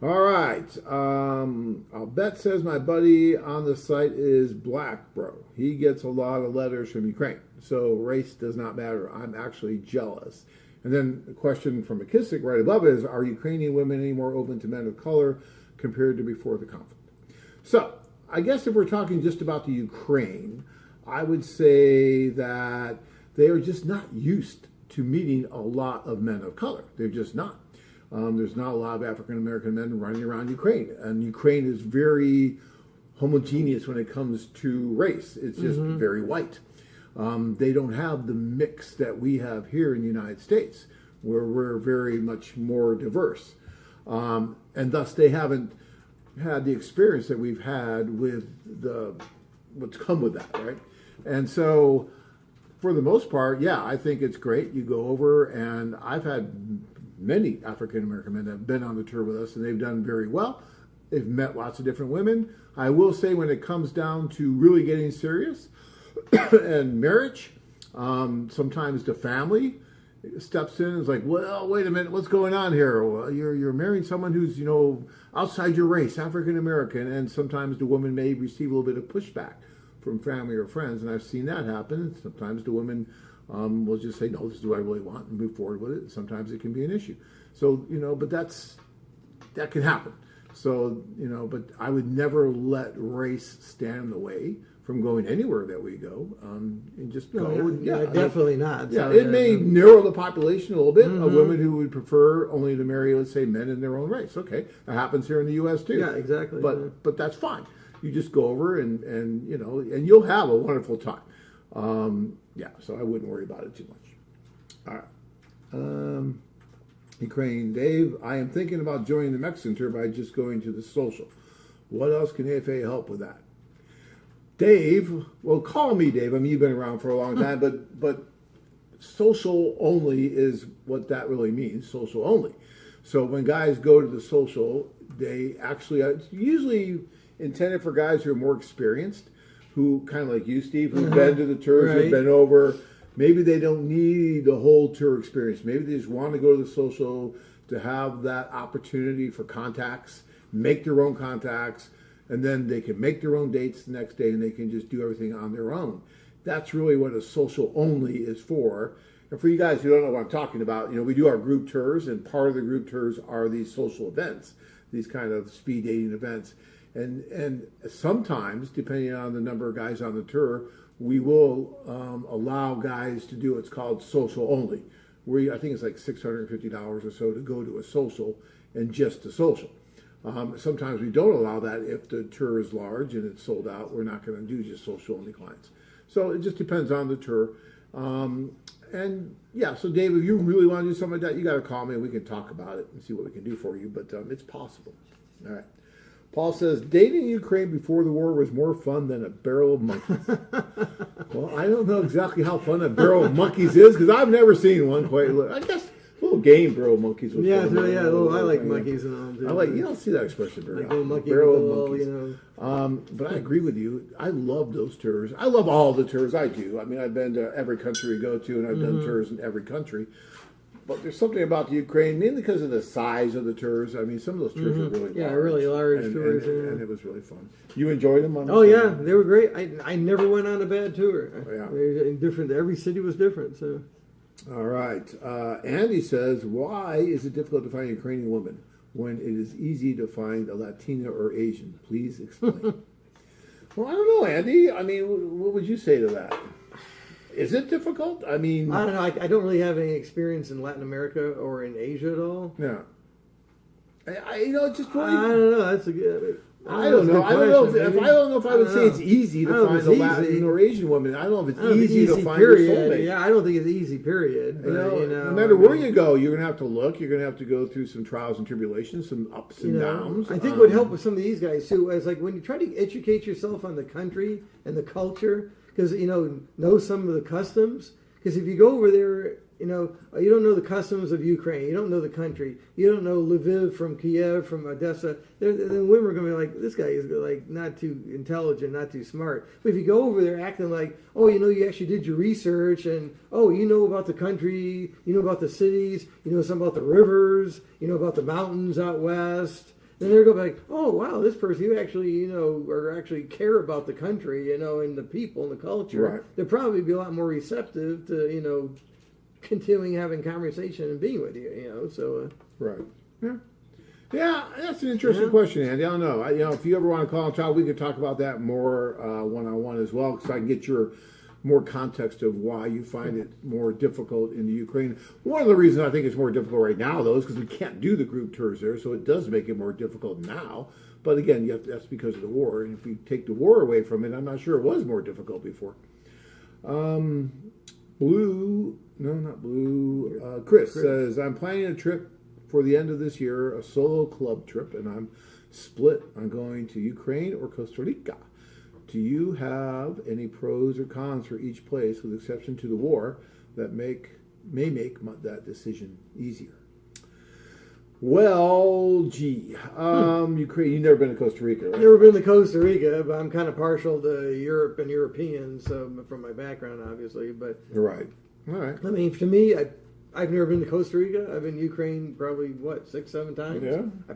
All right. I'll bet says my buddy on the site is black, bro. He gets a lot of letters from Ukraine. So race does not matter. I'm actually jealous. And then a question from McKissick right above it is, are Ukrainian women any more open to men of color compared to before the conflict? So I guess if we're talking just about the Ukraine, I would say that they are just not used to meeting a lot of men of color. They're just not. There's not a lot of African-American men running around Ukraine. And Ukraine is very homogeneous when it comes to race. It's just very white. They don't have the mix that we have here in the United States, where we're very much more diverse. And thus they haven't had the experience that we've had with what's come with that, right? And so for the most part, yeah, I think it's great. You go over, and I've had many African-American men that have been on the tour with us, and they've done very well. They've met lots of different women. I will say when it comes down to really getting serious and marriage, sometimes the family steps in and is like, well, wait a minute, what's going on here? Well, you're marrying someone who's, outside your race, African American, and sometimes the woman may receive a little bit of pushback from family or friends, and I've seen that happen. Sometimes the woman will just say, no, this is what I really want, and move forward with it. Sometimes it can be an issue. So, but that can happen. So, but I would never let race stand in the way from going anywhere that we go, and just go. Definitely not. Yeah, So, it may narrow the population a little bit of women who would prefer only to marry, let's say, men in their own race. Okay, that happens here in the U.S. too. Yeah, exactly. But that's fine. You just go over and you'll have a wonderful time. So I wouldn't worry about it too much. All right. Ukraine, Dave, I am thinking about joining the Mexican tour by just going to the social. What else can AFA help with that? Dave, well, call me Dave. I mean, you've been around for a long time, but social only is what that really means, social only. So when guys go to the social, they actually, it's usually intended for guys who are more experienced, who kind of like you, Steve, who've been to the tours, who've been over. Maybe they don't need the whole tour experience. Maybe they just want to go to the social to have that opportunity for contacts, make their own contacts, and then they can make their own dates the next day and they can just do everything on their own. That's really what a social only is for. And for you guys who don't know what I'm talking about, we do our group tours, and part of the group tours are these social events, these kind of speed dating events. And sometimes, depending on the number of guys on the tour, we will allow guys to do what's called social only, where I think it's like $650 or so to go to a social and just a social. Sometimes we don't allow that if the tour is large and it's sold out. We're not going to do just social only clients. So it just depends on the tour. So Dave, if you really want to do something like that, you got to call me and we can talk about it and see what we can do for you. But it's possible. All right. Paul says, dating in Ukraine before the war was more fun than a barrel of monkeys. Well, I don't know exactly how fun a barrel of monkeys is because I've never seen one quite. I guess little game barrel of monkeys. Was fun, I like monkeys and all. Too. I like. You don't see that expression very often. Monkey Barrel of monkeys. But I agree with you. I love those tours. I love all the tours. I do. I mean, I've been to every country we go to, and I've done tours in every country. But there's something about the Ukraine, mainly because of the size of the tours. I mean, some of those tours are really large. Yeah, really large tours. And it was really fun. You enjoyed them? Yeah, they were great. I never went on a bad tour. Yeah. Every city was different. So. All right. Andy says, why is it difficult to find a Ukrainian woman when it is easy to find a Latina or Asian? Please explain. Well, I don't know, Andy. I mean, what would you say to that? Is it difficult? I mean, I don't know. I don't really have any experience in Latin America or in Asia at all. Yeah. Just really, I don't know. That's a good. I don't know. I don't know if I would say it's easy to find a Latin or Asian woman. I don't know if it's easy to find your soulmate. Yeah, I don't think it's easy. Period. But, no matter where you go, you're going to have to look. You're going to have to go through some trials and tribulations, some ups and downs. I think what helped with some of these guys too is like when you try to educate yourself on the country and the culture, because know some of the customs. Because if you go over there, you don't know the customs of Ukraine. You don't know the country. You don't know Lviv from Kyiv, from Odessa. Then women are going to be like, this guy is like not too intelligent, not too smart. But if you go over there acting like, you actually did your research and, you know about the country, you know about the cities, you know something about the rivers, you know about the mountains out west. Then they're going to be like, oh, wow, this person, you actually, or actually care about the country, and the people and the culture. Right. They'll probably be a lot more receptive to, continuing having conversation and being with you, so. Right. Yeah, that's an interesting question, Andy. I don't know. If you ever want to call and talk, we could talk about that more one-on-one as well, because I can get your more context of why you find it more difficult in the Ukraine. One of the reasons I think it's more difficult right now, though, is because we can't do the group tours there, so it does make it more difficult now. But again, that's because of the war. And if you take the war away from it, I'm not sure it was more difficult before. Chris says, I'm planning a trip for the end of this year, a solo club trip, and I'm split on going to Ukraine or Costa Rica. Do you have any pros or cons for each place, with exception to the war, that may make that decision easier? Well, Ukraine. You've never been to Costa Rica, right? Never been to Costa Rica, but I'm kind of partial to Europe and Europeans, so from my background, obviously. But Right. All right. I mean, to me, I've never been to Costa Rica. I've been to Ukraine probably 6, 7 times. Yeah. I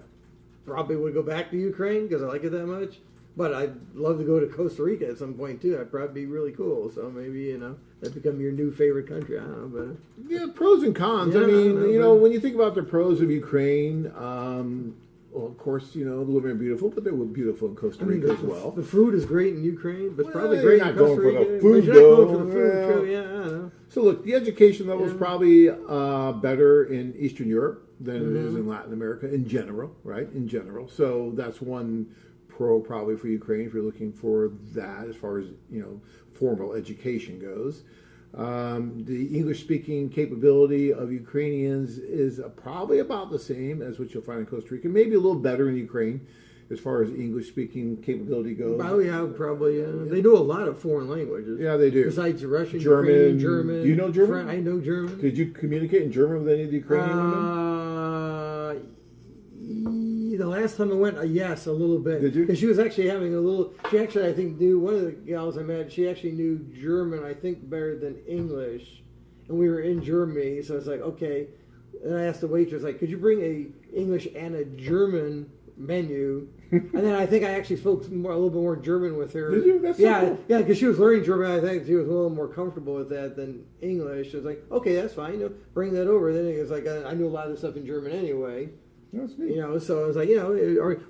probably would go back to Ukraine because I like it that much. But I'd love to go to Costa Rica at some point too. That'd probably be really cool. So maybe that'd become your new favorite country. I don't know, but Yeah, pros and cons. Yeah, I mean, I know, but- when you think about the pros of Ukraine, well, of course, the women are beautiful, but they were beautiful in Costa Rica as well. The food is great in Ukraine, but it's probably Well, great you're in not Costa going for Rica. the food, But you're not going though. for the food, Well, true. Yeah, I know. So look, the education level is probably better in Eastern Europe than it is in Latin America in general, right? In general. So that's one pro probably for Ukraine if you're looking for that as far as, formal education goes. The English-speaking capability of Ukrainians is probably about the same as what you'll find in Costa Rica. Maybe a little better in Ukraine as far as English-speaking capability goes. Oh yeah, probably. They do a lot of foreign languages. Yeah, they do. Besides Russian, German. Ukrainian, German. Do you know German? I know German. Did you communicate in German with any of the Ukrainian women? The last time I went, yes, a little bit. Did you? Because she was actually having a little. She actually, I think, knew one of the gals I met. She actually knew German, I think, better than English, and we were in Germany. So it's like, okay. And I asked the waitress, like, could you bring a English and a German menu? And then I think I actually spoke a little bit more German with her. Did you? That's so yeah, cool. yeah, because she was learning German. I think she was a little more comfortable with that than English. She was like, okay, that's fine. Bring that over. Then it was like I knew a lot of the stuff in German anyway. That's neat. So I was like,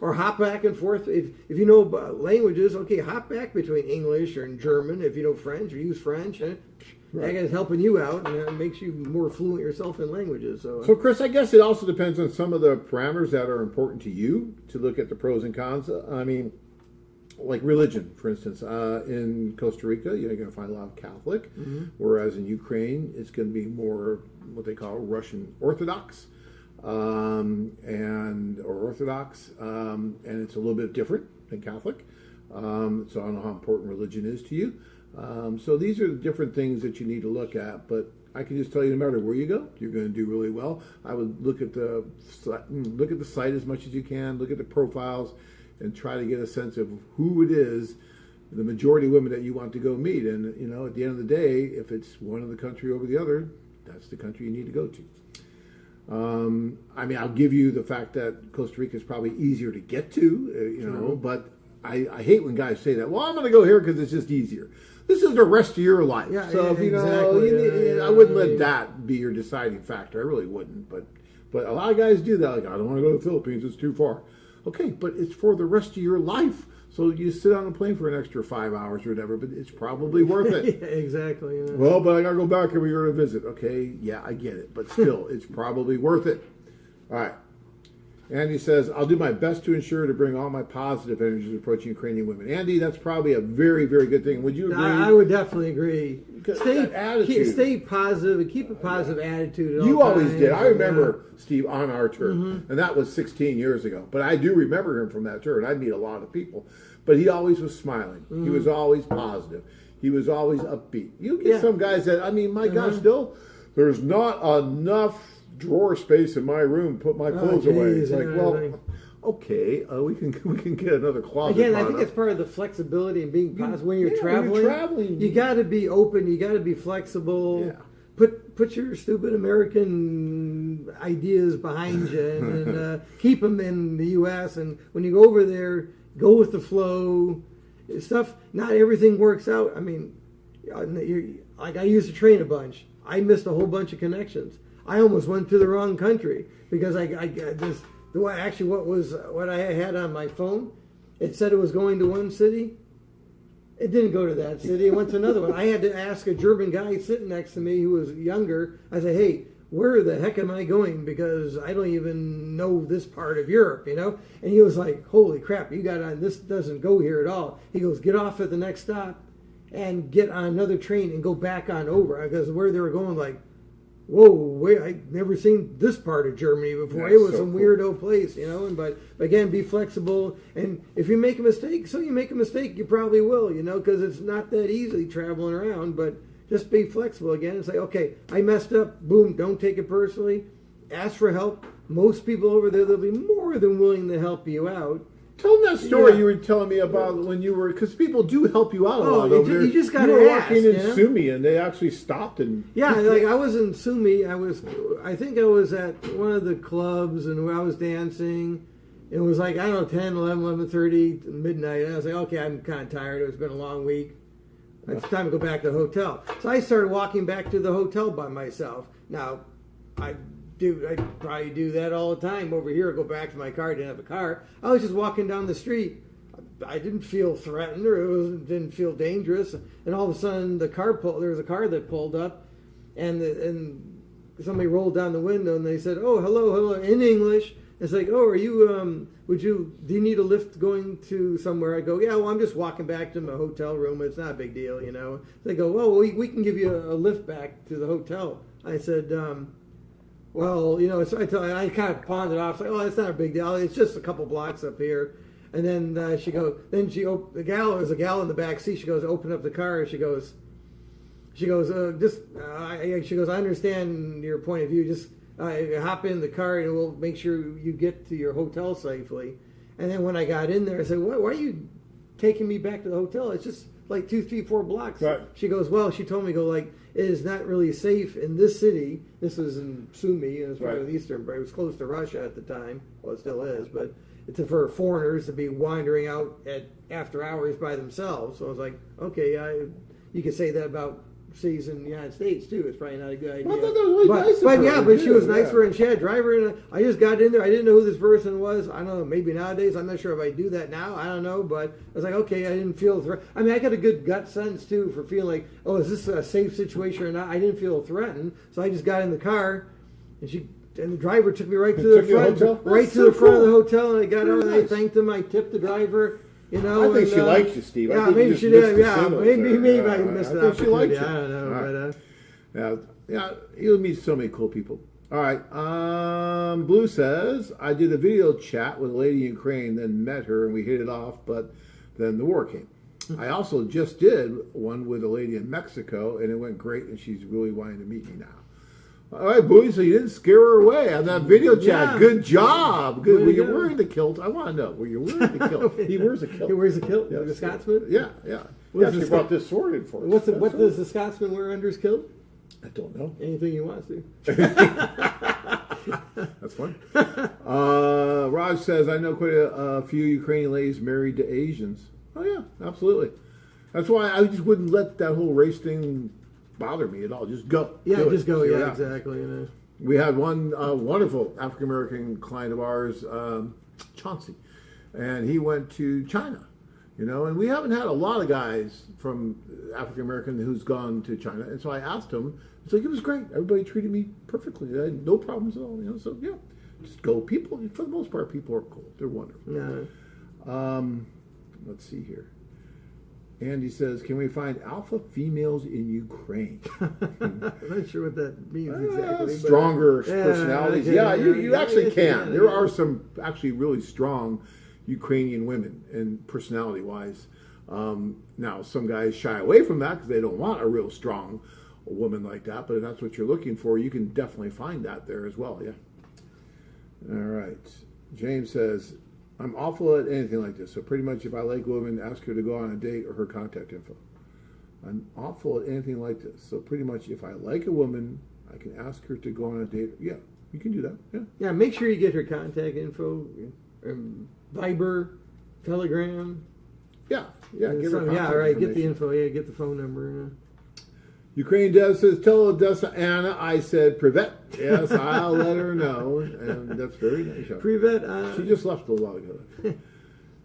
or hop back and forth. If you know languages, okay, hop back between English or German. If you know French, or use French. That is helping you out, and it makes you more fluent yourself in languages. So Chris, I guess it also depends on some of the parameters that are important to you to look at the pros and cons. I mean, like religion, for instance. In Costa Rica, you're going to find a lot of Catholic, whereas in Ukraine, it's going to be more what they call Russian Orthodox. And Orthodox, and it's a little bit different than Catholic. So I don't know how important religion is to you. So these are the different things that you need to look at. But I can just tell you, no matter where you go, you're going to do really well. I would look at the site as much as you can. Look at the profiles, and try to get a sense of who it is, the majority of women that you want to go meet. And at the end of the day, if it's one of the country over the other, that's the country you need to go to. I mean, I'll give you the fact that Costa Rica is probably easier to get to, but I hate when guys say that. Well, I'm going to go here because it's just easier. This is the rest of your life. Yeah, so, exactly. I wouldn't let that be your deciding factor. I really wouldn't. But a lot of guys do that. Like, I don't want to go to the Philippines. It's too far. Okay, but it's for the rest of your life. So you sit on a plane for an extra 5 hours or whatever, but it's probably worth it. yeah, exactly. Yeah. Well, but I got to go back every year to visit. Okay, yeah, I get it. But still, it's probably worth it. All right. Andy says, I'll do my best to ensure to bring all my positive energies approaching Ukrainian women. Andy, that's probably a very, very good thing. Would you agree? I would definitely agree. That attitude. Stay positive and keep a positive attitude. At You all always times. did. I remember Steve on our tour, and that was 16 years ago. But I do remember him from that tour, and I meet a lot of people. But he always was smiling. He was always positive. He was always upbeat. You get some guys that, I mean, my gosh, still, there's not enough drawer space in my room to put my clothes away. It's like, well, okay, we can get another closet. Again, I think it's part of the flexibility and being positive. When you're traveling, you got to be open. You got to be flexible. Yeah. Put your stupid American ideas behind you and keep them in the U.S. And when you go over there, go with the flow. Stuff. Not everything works out. I mean, like I used to train a bunch. I missed a whole bunch of connections. I almost went to the wrong country because what I had on my phone, it said it was going to one city. It didn't go to that city. It went to another one. I had to ask a German guy sitting next to me who was younger. I said, hey, where the heck am I going? Because I don't even know this part of Europe, And he was like, holy crap, you got on, this doesn't go here at all. He goes, get off at the next stop and get on another train and go back on over. Because where they were going, like, whoa, wait, I've never seen this part of Germany before. That's it was so some cool. weirdo place, But again, be flexible. And if you make a mistake, you probably will, because it's not that easy traveling around. But just be flexible again and say, okay, I messed up. Boom, don't take it personally. Ask for help. most people over there, they'll be more than willing to help you out. Tell them that story Yeah. you were telling me about when you were, because people do help you out a lot you over there. you just got to You were ask. walking in you know? Sumi, and they actually stopped and Yeah, like I was in Sumi. I think I was at one of the clubs, and I was dancing. It was like, I don't know, 10, 11, 11:30, midnight. And I was like, okay, I'm kind of tired. It's been a long week. It's time to go back to the hotel. So I started walking back to the hotel by myself. Now, I probably do that all the time over here. I go back to my car. I didn't have a car. I was just walking down the street. I didn't feel threatened, or didn't feel dangerous. And all of a sudden, there was a car that pulled up, and somebody rolled down the window, and they said, "Oh, hello," in English. It's like, "Oh, are you? Do you need a lift going to somewhere?" I go, "Yeah, well, I'm just walking back to my hotel room. It's not a big deal, you know." They go, "Well, we can give you a lift back to the hotel." I said, "Well, you know," I kind of pawned it off. It's like, "Oh, it's not a big deal. It's just a couple blocks up here." And then there's a gal in the back seat. She goes, "Open up the car." And she goes, "I understand your point of view. Just hop in the car and we'll make sure you get to your hotel safely." And then when I got in there, I said, "Why are you taking me back to the hotel? It's just like 2, 3, 4 blocks." Right. She goes, "Well," she told me, "it is not really safe in this city." This was in Sumy, and it was part of the eastern, but it was close to Russia at the time. Well, it still is, but it's for foreigners to be wandering out at after hours by themselves. So I was like, okay, you could say that about cities in the United States too. It's probably not a good idea. Well, I thought that was really nice of her. But she was Yeah. nice for her, and she had a driver. And I just got in there. I didn't know who this person was. I don't know. Maybe nowadays, I'm not sure if I do that now. I don't know. But I was like, okay, I didn't feel threatened. I mean, I got a good gut sense too for feeling like, oh, is this a safe situation or not? I didn't feel threatened, so I just got in the car, and the driver took me right to the front, of the hotel, and I got out and I thanked him. I tipped the driver. You know, I think she likes you, Steve. Yeah, I think maybe you she just did. missed the Yeah, signals maybe there. I missed I the think she likes opportunity. you. I don't know, All right. Yeah, you'll meet so many cool people. All right. Blue says, I did a video chat with a lady in Ukraine, then met her, and we hit it off, but then the war came. I also just did one with a lady in Mexico, and it went great, and she's really wanting to meet me now. All right, Bowie, so you didn't scare her away on that video chat. Yeah. Good job. Good. Were you go. wearing the kilt? I want to know. Were you wearing the kilt? He wears a kilt. He wears a kilt, Yeah, like a Scotsman. Yeah. He What's actually the brought this sword in for us. What does the Scotsman wear under his kilt? I don't know. Anything he wants to. That's fun. Raj says, I know quite a few Ukrainian ladies married to Asians. Oh, yeah, absolutely. That's why I just wouldn't let that whole race thing bother me at all. Just go. Yeah, Do just it. go. See what Yeah, happens. exactly. You know. We had one wonderful African-American client of ours, Chauncey, and he went to China, you know, and we haven't had a lot of guys from African-American who's gone to China. And so I asked him, it's like, it was great. Everybody treated me perfectly. I had no problems at all, you know, so yeah, just go. People, for the most part, people are cool. They're wonderful. Yeah. Let's see here. Andy says, can we find alpha females in Ukraine? I'm not sure what that means exactly. Stronger but, personalities. okay, Yeah, you actually you can. There are some actually really strong Ukrainian women, and personality-wise. Now, some guys shy away from that because they don't want a real strong woman like that, but if that's what you're looking for, you can definitely find that there as well, yeah. All right. James says, I'm awful at anything like this, so pretty much if I like a woman, ask her to go on a date or her contact info. I'm awful at anything like this, so pretty much if I like a woman, I can ask her to go on a date. Yeah, you can do that, yeah. Yeah, make sure you get her contact info, Viber, Telegram. Yeah, give her Yeah, contact all right, get the information. info, yeah, get the phone number. Ukraine Dev says, tell Odessa Anna I said privet. Yes, I'll let her know. And that's very nice. Privet. She just left a while ago.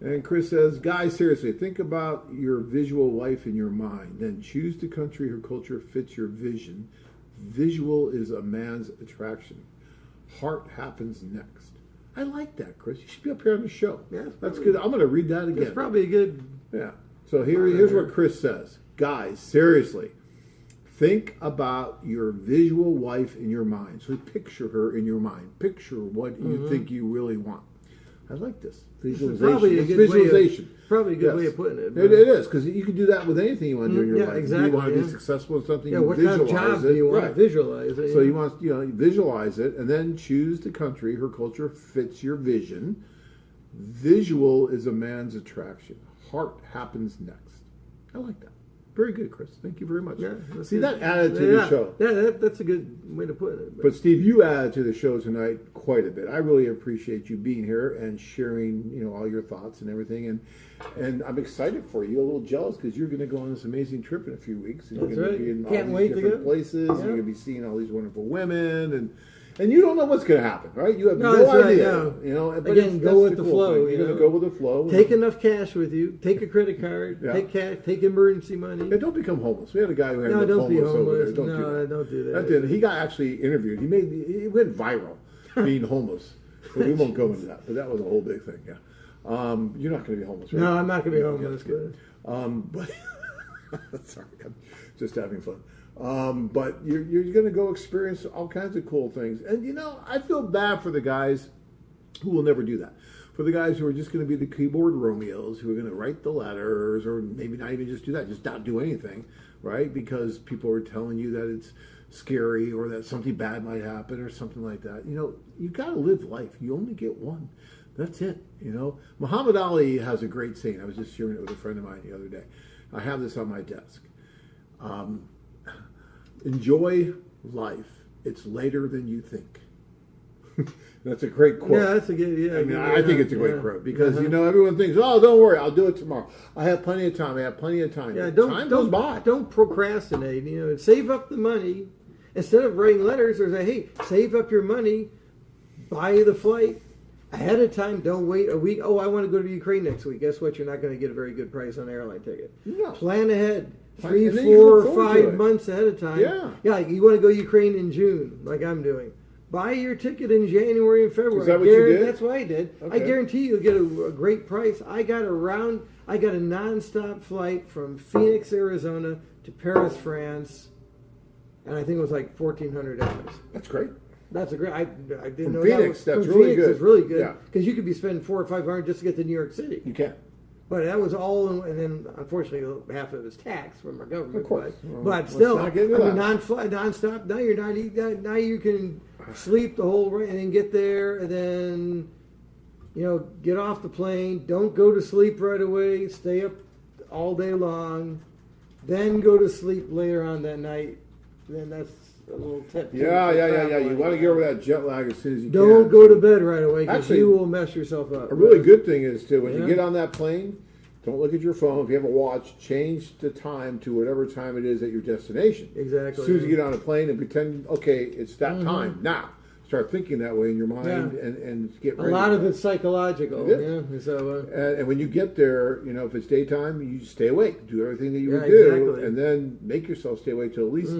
And Chris says, guys, seriously, think about your visual life in your mind. Then choose the country or culture fits your vision. Visual is a man's attraction. Heart happens next. I like that, Chris. You should be up here on the show. Yeah, that's good. I'm going to read that again. It's probably a good. Yeah. So here's what Chris says. Guys, seriously. Think about your visual wife in your mind. So picture her in your mind. Picture what you think you really want. I like this. This is Visualization. probably a It's good way of- visualization. Probably a good Yes. way of putting it. It is, because you can do that with anything you want to do in your Yeah, life. exactly, You want to be yeah. successful in something, Yeah, you what kind of visualize job it. do you want Right. to visualize it? So you want, visualize it, and then choose the country. Her culture fits your vision. Visual is a man's attraction. Heart happens next. I like that. Very good, Chris. Thank you very much. Yeah, that's See, good. that added to the show. Yeah, that's a good way to put it. But Steve, you added to the show tonight quite a bit. I really appreciate you being here and sharing, all your thoughts and everything. And I'm excited for you. A little jealous because you're going to go on this amazing trip in a few weeks. And That's you're going right. to be in Can't all wait these to different go. places. Yeah. You're going to be seeing all these wonderful women, and you don't know what's going to happen, right? You have No, no that's right, idea. no. But Again, go that's with the cool flow, thing. you You're know. going to go with the flow. Take enough cash with you. Take a credit card. Yeah. Take cash. Take emergency money. And don't become homeless. We had a guy who ended No, up don't be homeless over there. homeless. Don't No, do that. don't do that. That did. He got actually interviewed. He went viral being homeless. But we won't go into that. But that was a whole big thing. Yeah. You're not going to be homeless, right? No, I'm not going to be Yeah, homeless. that's good. But sorry, I'm just having fun. But you're going to go experience all kinds of cool things. And I feel bad for the guys who will never do that. For the guys who are just going to be the keyboard Romeos, who are going to write the letters, or maybe not even just do that, just not do anything, right? Because people are telling you that it's scary or that something bad might happen or something like that. You got to live life. You only get one. That's it. Muhammad Ali has a great saying. I was just sharing it with a friend of mine the other day. I have this on my desk. Enjoy life. It's later than you think. That's a great quote. Yeah, that's a good. Yeah, I think it's a great quote because everyone thinks, "Oh, don't worry, I'll do it tomorrow. I have plenty of time. I have plenty of time." Yeah, Time goes by. Don't procrastinate. Save up the money instead of writing letters or say, "Hey, save up your money, buy the flight ahead of time. Don't wait a week. Oh, I want to go to Ukraine next week. Guess what? You're not going to get a very good price on an airline ticket. No. Plan ahead, 3, And then you 4, look or forward to 5 it. months ahead of time. Yeah. Like you want to go Ukraine in June, like I'm doing. Buy your ticket in January and February. Is that what you did? That's what I did. Okay. I guarantee you'll get a great price. I got a nonstop flight from Phoenix, Arizona to Paris, France, and I think it was like $1,400. That's great. That's a great. I didn't From know Phoenix, that was, that's from really Phoenix good. is really good Yeah. because you could be spending $400 or $500 just to get to New York City. You can. But that was all, and then unfortunately half of it was taxed from our government. Of course. But, Well, but let's still, not get into that. nonstop. Now you're not. Now you can sleep the whole way and then get there and then get off the plane. Don't go to sleep right away. Stay up all day long. Then go to sleep later on that night. Then that's a little tip. Yeah. You want to get over that jet lag as soon as you can. Don't go to bed right away because Actually, you will mess yourself up. A really good thing is too, when you Yeah. get on that plane, don't look at your phone. If you have a watch, change the time to whatever time it is at your destination. Exactly. As soon as you get on a plane and pretend, okay, it's that time now. Start thinking that way in your mind and get ready. A lot of it's psychological. It is. Yeah. So. And when you get there, if it's daytime, you stay awake, do everything that you Yeah, would do, exactly. and then make yourself stay awake till at least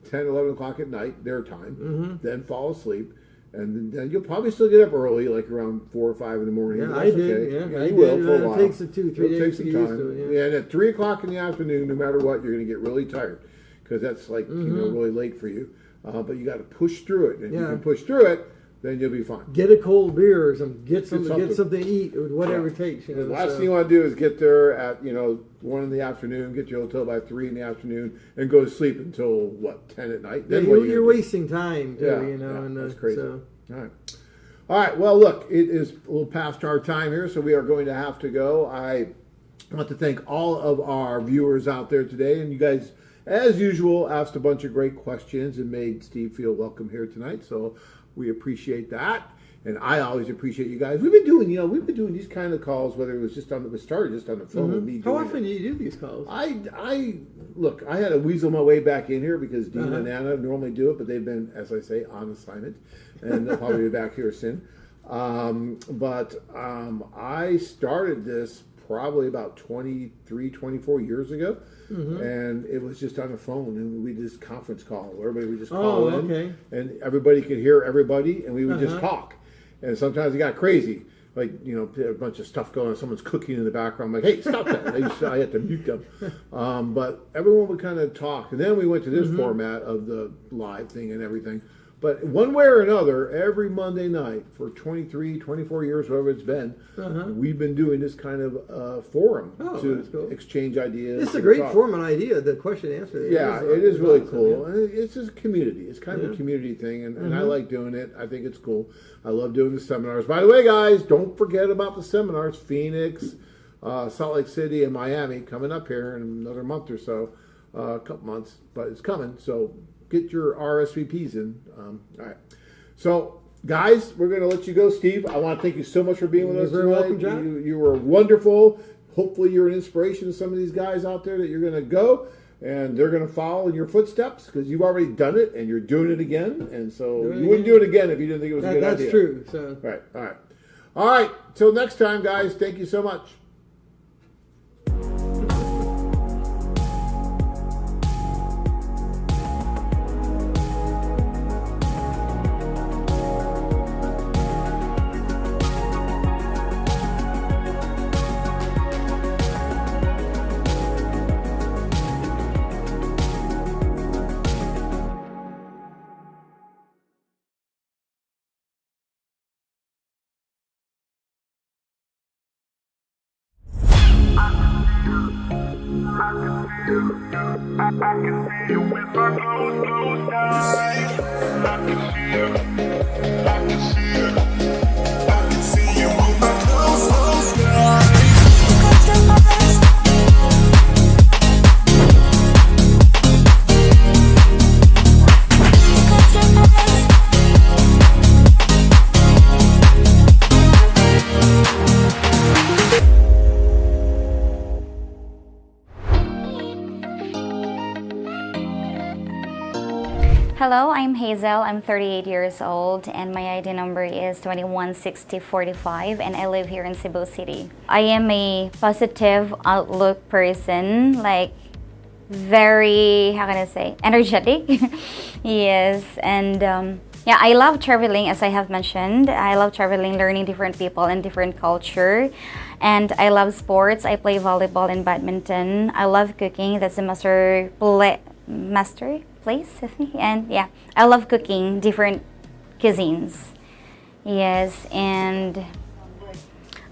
10, 11 o'clock at night, their time, then fall asleep. And then you'll probably still get up early, like around 4 or 5 in the morning. Yeah, but I that's did, okay. yeah, I you will did. for a It while. takes 2 or 3 It'll days take to some get time. used to it, yeah. And at 3 o'clock in the afternoon, no matter what, you're going to get really tired because that's like really late for you. But you got to push through it. And if you can push through it, then you'll be fine. Get a cold beer or something. Get something to eat or whatever Yeah. it takes. The last thing you want to do is get there at 1 in the afternoon, get to your hotel by 3 in the afternoon, and go to sleep until 10 at night. Then what are you you're gonna do? wasting time too. Yeah, And that's crazy. So. All right. Well, look, it is a little past our time here, so we are going to have to go. I want to thank all of our viewers out there today, and you guys, as usual, asked a bunch of great questions and made Steve feel welcome here tonight. So we appreciate that. And I always appreciate you guys. We've been doing these kind of calls, whether it was started just on the phone with me. How doing often it. do you do these calls? I had to weasel my way back in here because Dean and Anna normally do it, but they've been, as I say, on assignment, and they'll probably be back here soon. I started this probably about 23, 24 years ago, and it was just on the phone, and we did this conference call. Everybody would just call in, and everybody could hear everybody, and we would just talk. And sometimes it got crazy. Like, a bunch of stuff going on. Someone's cooking in the background. I'm like, hey, stop that. I had to mute them. But everyone would kind of talk. And then we went to this format of the live thing and everything. But one way or another, every Monday night for 23, 24 years, whatever it's been, we've been doing this kind of forum to cool. exchange ideas. It's a great talk. form and idea, the question and answer. Yeah, it is really awesome, cool. yeah. And it's just a community. It's kind of a community thing, and I like doing it. I think it's cool. I love doing the seminars. By the way, guys, don't forget about the seminars. Phoenix, Salt Lake City, and Miami coming up here in another month or so, a couple months, but it's coming. So get your RSVPs in. All right. So, guys, we're going to let you go. Steve, I want to thank you so much for being with us You're tonight. very welcome, John. You were wonderful. Hopefully you're an inspiration to some of these guys out there that you're going to go and they're going to follow in your footsteps because you've already done it and you're doing it again. And so you wouldn't do it again if you didn't think it was a good idea. That's true. So. Right. All right. All right. Till next time, guys. Thank you so much. Hello, I'm Hazel. I'm 38 years old and my ID number is 216045 and I live here in Cebu City. I am a positive outlook person, like very, how can I say, energetic. Yes, and yeah, I love traveling as I have mentioned. I love traveling, learning different people and different culture. And I love sports. I play volleyball and badminton. I love cooking. That's a master place with me. And yeah, I love cooking different cuisines. Yes, and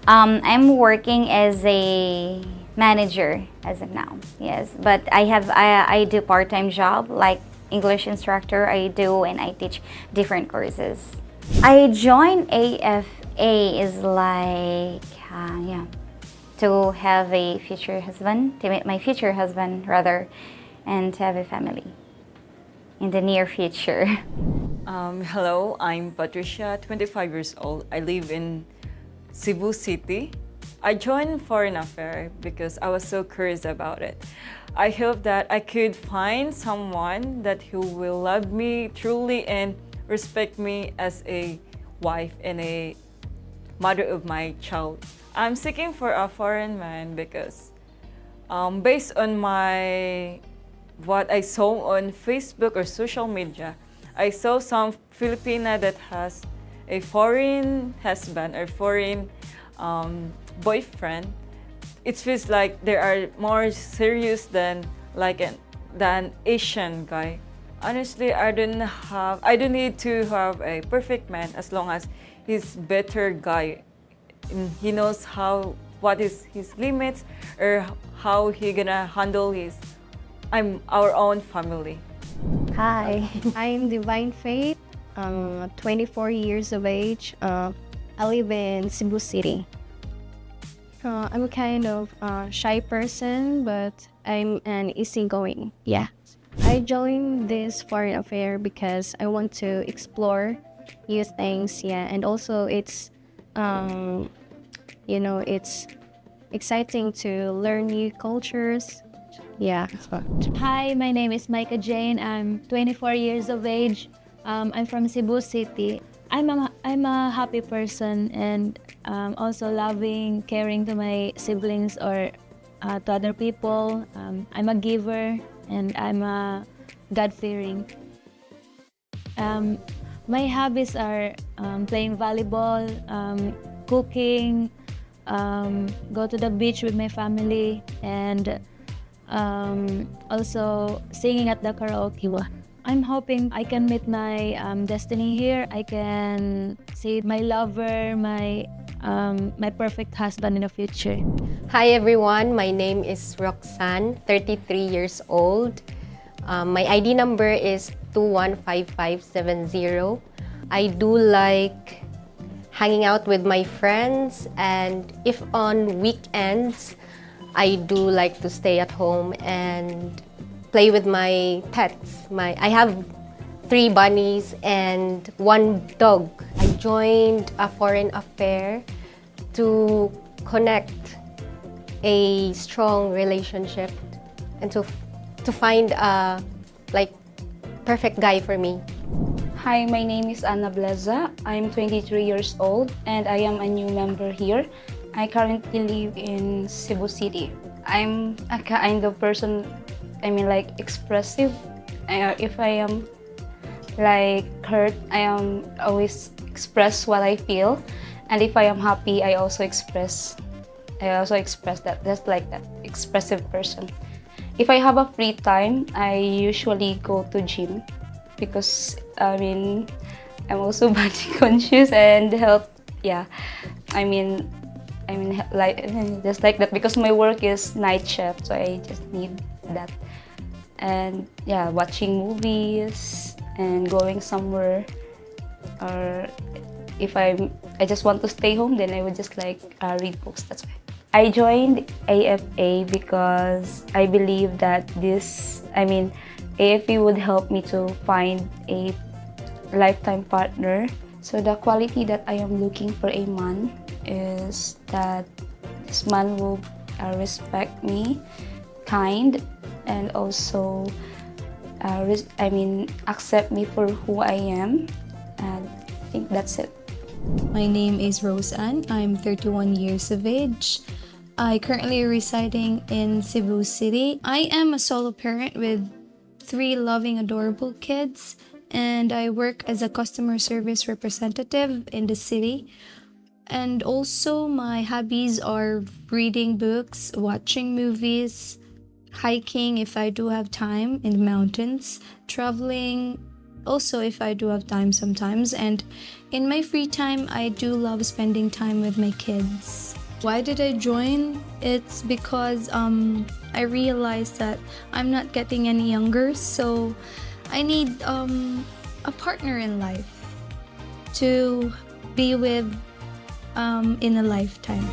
I'm working as a manager as of now. Yes, but I do part-time job like English instructor. I do and I teach different courses. I joined AFA is like yeah, to have a future husband, to meet my future husband rather, and to have a family in the near future. Hello, I'm Patricia, 25 years old. I live in Cebu City. I joined Foreign Affair because I was so curious about it. I hope that I could find someone that who will love me truly and respect me as a wife and a mother of my child. I'm seeking for a foreign man because based on what I saw on Facebook or social media, I saw some Filipina that has a foreign husband or foreign boyfriend. It feels like they are more serious than Asian guy. Honestly, I don't need to have a perfect man as long as he's better guy. And he knows what is his limits or how he gonna handle our own family. Hi, I'm Divine Faith. I'm 24 years of age. I live in Cebu City. I'm a kind of shy person, but I'm an easygoing. Yeah. I joined this foreign affair because I want to explore new things. Yeah, and also it's, it's exciting to learn new cultures. Yeah. Hi, my name is Micah Jane. I'm 24 years of age. I'm from Cebu City. I'm a happy person and also loving, caring to my siblings or to other people. I'm a giver and I'm a God-fearing. My hobbies are playing volleyball, cooking, go to the beach with my family, and also singing at the karaoke bar. I'm hoping I can meet my destiny here. I can see my lover, my perfect husband in the future. Hi everyone, my name is Roxanne, 33 years old. My ID number is 215570. I do like hanging out with my friends, and if on weekends, I do like to stay at home and play with my pets. I have 3 bunnies and 1 dog. I joined a foreign affair to connect a strong relationship and to find a perfect guy for me. Hi, my name is Odesa. I'm 23 years old and I am a new member here. I currently live in Cebu City. I'm a kind of person, expressive. If I am hurt, I am always express what I feel. And if I am happy, I also express that. That's like that, expressive person. If I have a free time, I usually go to gym because I'm also body conscious and health. Yeah, just like that because my work is night shift, so I just need that. And yeah, watching movies and going somewhere, or if I just want to stay home, then I would just read books. That's why I joined AFA because I believe that AFA would help me to find a lifetime partner. So the quality that I am looking for a man is that this man will respect me, kind, and also accept me for who I am. And I think that's it. My name is Roseanne. I'm 31 years of age. I currently residing in Cebu City. I am a solo parent with 3 loving, adorable kids, and I work as a customer service representative in the city. And also my hobbies are reading books, watching movies, hiking if I do have time in the mountains, traveling also if I do have time sometimes, and in my free time I do love spending time with my kids. Why did I join? It's because I realized that I'm not getting any younger, so I need a partner in life to be with in a lifetime.